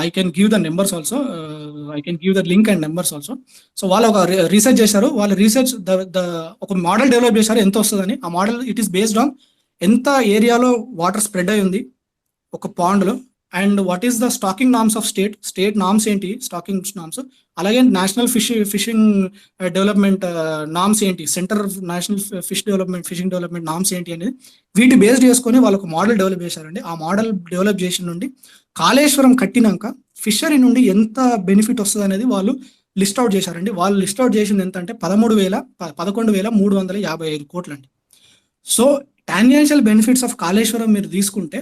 I can give the numbers also, I can give the link and numbers also. So వాళ్ళు ఒక రీసెర్చ్ చేశారు. వాళ్ళ రీసెర్చ్ ఒక మోడల్ డెవలప్ చేశారు ఎంత వస్తుందని. ఆ model it is based on ఎంత ఏరియాలో వాటర్ స్ప్రెడ్ అయి ఉంది ఒక పాండ్ లో, and what is the stocking norms of state norms ఏంటి, స్టాకింగ్ నామ్స్, అలాగే నేషనల్ ఫిషింగ్ డెవలప్మెంట్ నామ్స్ ఏంటి, centre national fishing development norms ఏంటి అనేది వీటి బేస్డ్ చేసుకొని వాళ్ళు ఒక మోడల్ డెవలప్ చేశారండి. ఆ మోడల్ డెవలప్ చేసిన నుండి కాళేశ్వరం కట్టినాక ఫిషరీ నుండి ఎంత బెనిఫిట్ వస్తుంది అనేది వాళ్ళు లిస్ట్ అవుట్ చేశారండి. వాళ్ళు లిస్ట్ అవుట్ చేసింది ఎంత అంటే 11,355 కోట్లు అండి. So tangential benefits of Kaleshwaram మీరు తీసుకుంటే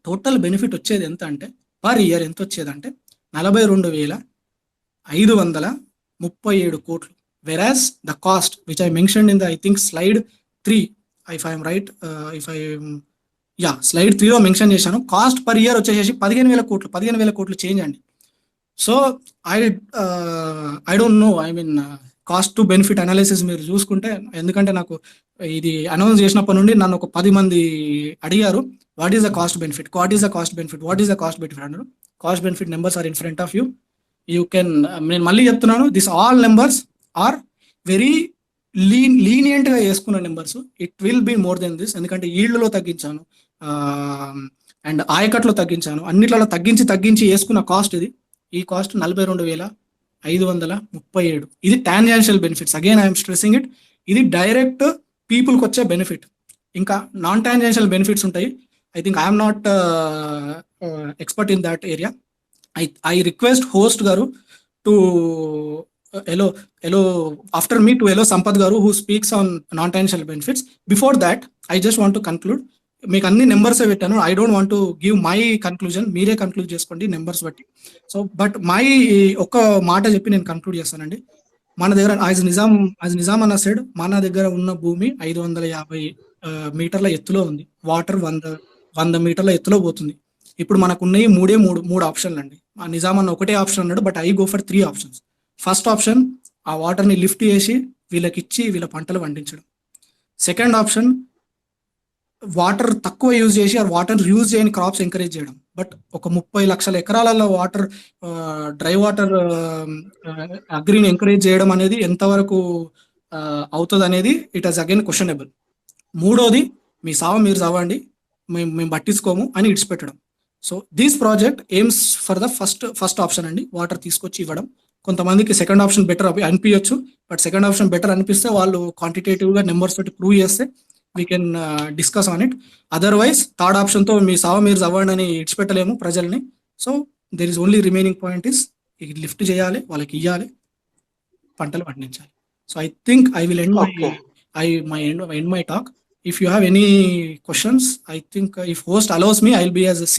టోటల్ బెనిఫిట్ వచ్చేది ఎంత అంటే పర్ ఇయర్ ఎంత వచ్చేదంటే 42,537 కోట్లు. Whereas the cost which I mentioned in the I think slide 3, if I'm right, slide 3లో మెన్షన్ చేశాను. కాస్ట్ పర్ ఇయర్ వచ్చేసి 15,000 కోట్లు చేంజ్ అండి. So I don't know, I mean cost to benefit analysis మీరు చూసుకుంటే, ఎందుకంటే నాకు ఇది అనౌన్స్ చేసినప్పటి నుండి నన్ను ఒక 10 మంది అడిగారు what is the cost benefit అన్నారు. Cost benefit numbers are in front of you. You can, నేను మళ్ళీ చెప్తున్నాను, this all numbers are very lenient గా వేసుకున్న numbers. It will be more than this, ఎందుకంటే ఈల్డ్లో తగ్గించాను అండ్ ఆయకట్లో తగ్గించాను, అన్నిట్లలో తగ్గించి వేసుకున్న కాస్ట్ ఇది. ఈ కాస్ట్ 42,537. ఇది tangential benefits. Again I'm stressing it, ఇది డైరెక్ట్ పీపుల్కి వచ్చే బెనిఫిట్. ఇంకా నాన్ టాంజెన్షియల్ బెనిఫిట్స్ ఉంటాయి. I think I'm not expert in that area. I request host గారు to after me to hello Sampath garu who speaks on non-tangential benefits. Before that, I just want to conclude. మీకు అన్ని numbers పెట్టాను. I don't want to give my conclusion, మీరే conclude చేసుకోండి numbers బట్టి. So but my ఒక్క మాట చెప్పి నేను కన్క్లూడ్ చేస్తానండి. మన దగ్గర యాజ్ నిజాం అన్న సైడ్ మన దగ్గర ఉన్న భూమి 550 మీటర్ల ఎత్తులో ఉంది. వాటర్ 100 మీటర్ల ఎత్తులో పోతుంది. ఇప్పుడు మనకు ఉన్నాయి మూడు ఆప్షన్లు అండి. నిజాం అన్న ఒకటే ఆప్షన్ అన్నాడు, but I go for 3 options. First option, ఆ వాటర్ని లిఫ్ట్ చేసి వీళ్ళకి ఇచ్చి వీళ్ళ పంటలు పండించడం. సెకండ్ ఆప్షన్, వాటర్ తక్కువ యూజ్ చేసి ఆ వాటర్ యూజ్ చేయని క్రాప్స్ ఎంకరేజ్ చేయడం. బట్ ఒక 30 లక్షల ఎకరాలలో వాటర్, డ్రై వాటర్ అగ్రిని ఎంకరేజ్ చేయడం అనేది ఎంతవరకు అవుతుంది అనేది ఇట్ ఈస్ అగైన్ క్వశ్చనబుల్. మూడోది, మీ మీరు సావండి, మేము పట్టించుకోము అని ఇడిచిపెట్టడం. So this project aims for the first option అండి, వాటర్ తీసుకొచ్చి ఇవ్వడం. కొంతమందికి సెకండ్ ఆప్షన్ బెటర్ అనిపించచ్చు. బట్ సెకండ్ ఆప్షన్ బెటర్ అనిపిస్తే వాళ్ళు క్వాంటిటేటివ్గా నెంబర్స్ తోటి ప్రూవ్ చేస్తే we can discuss on it. Otherwise third ఆప్షన్తో మీ సావ మీరు చదవండి అని ఇడిచిపెట్టలేము ప్రజల్ని. So there is only remaining point is lift చేయాలి, వాళ్ళకి ఇవ్వాలి, పంటలు పండించాలి. So I think I will end my talk. If you have any questions, I think if host allows me, I'll be as a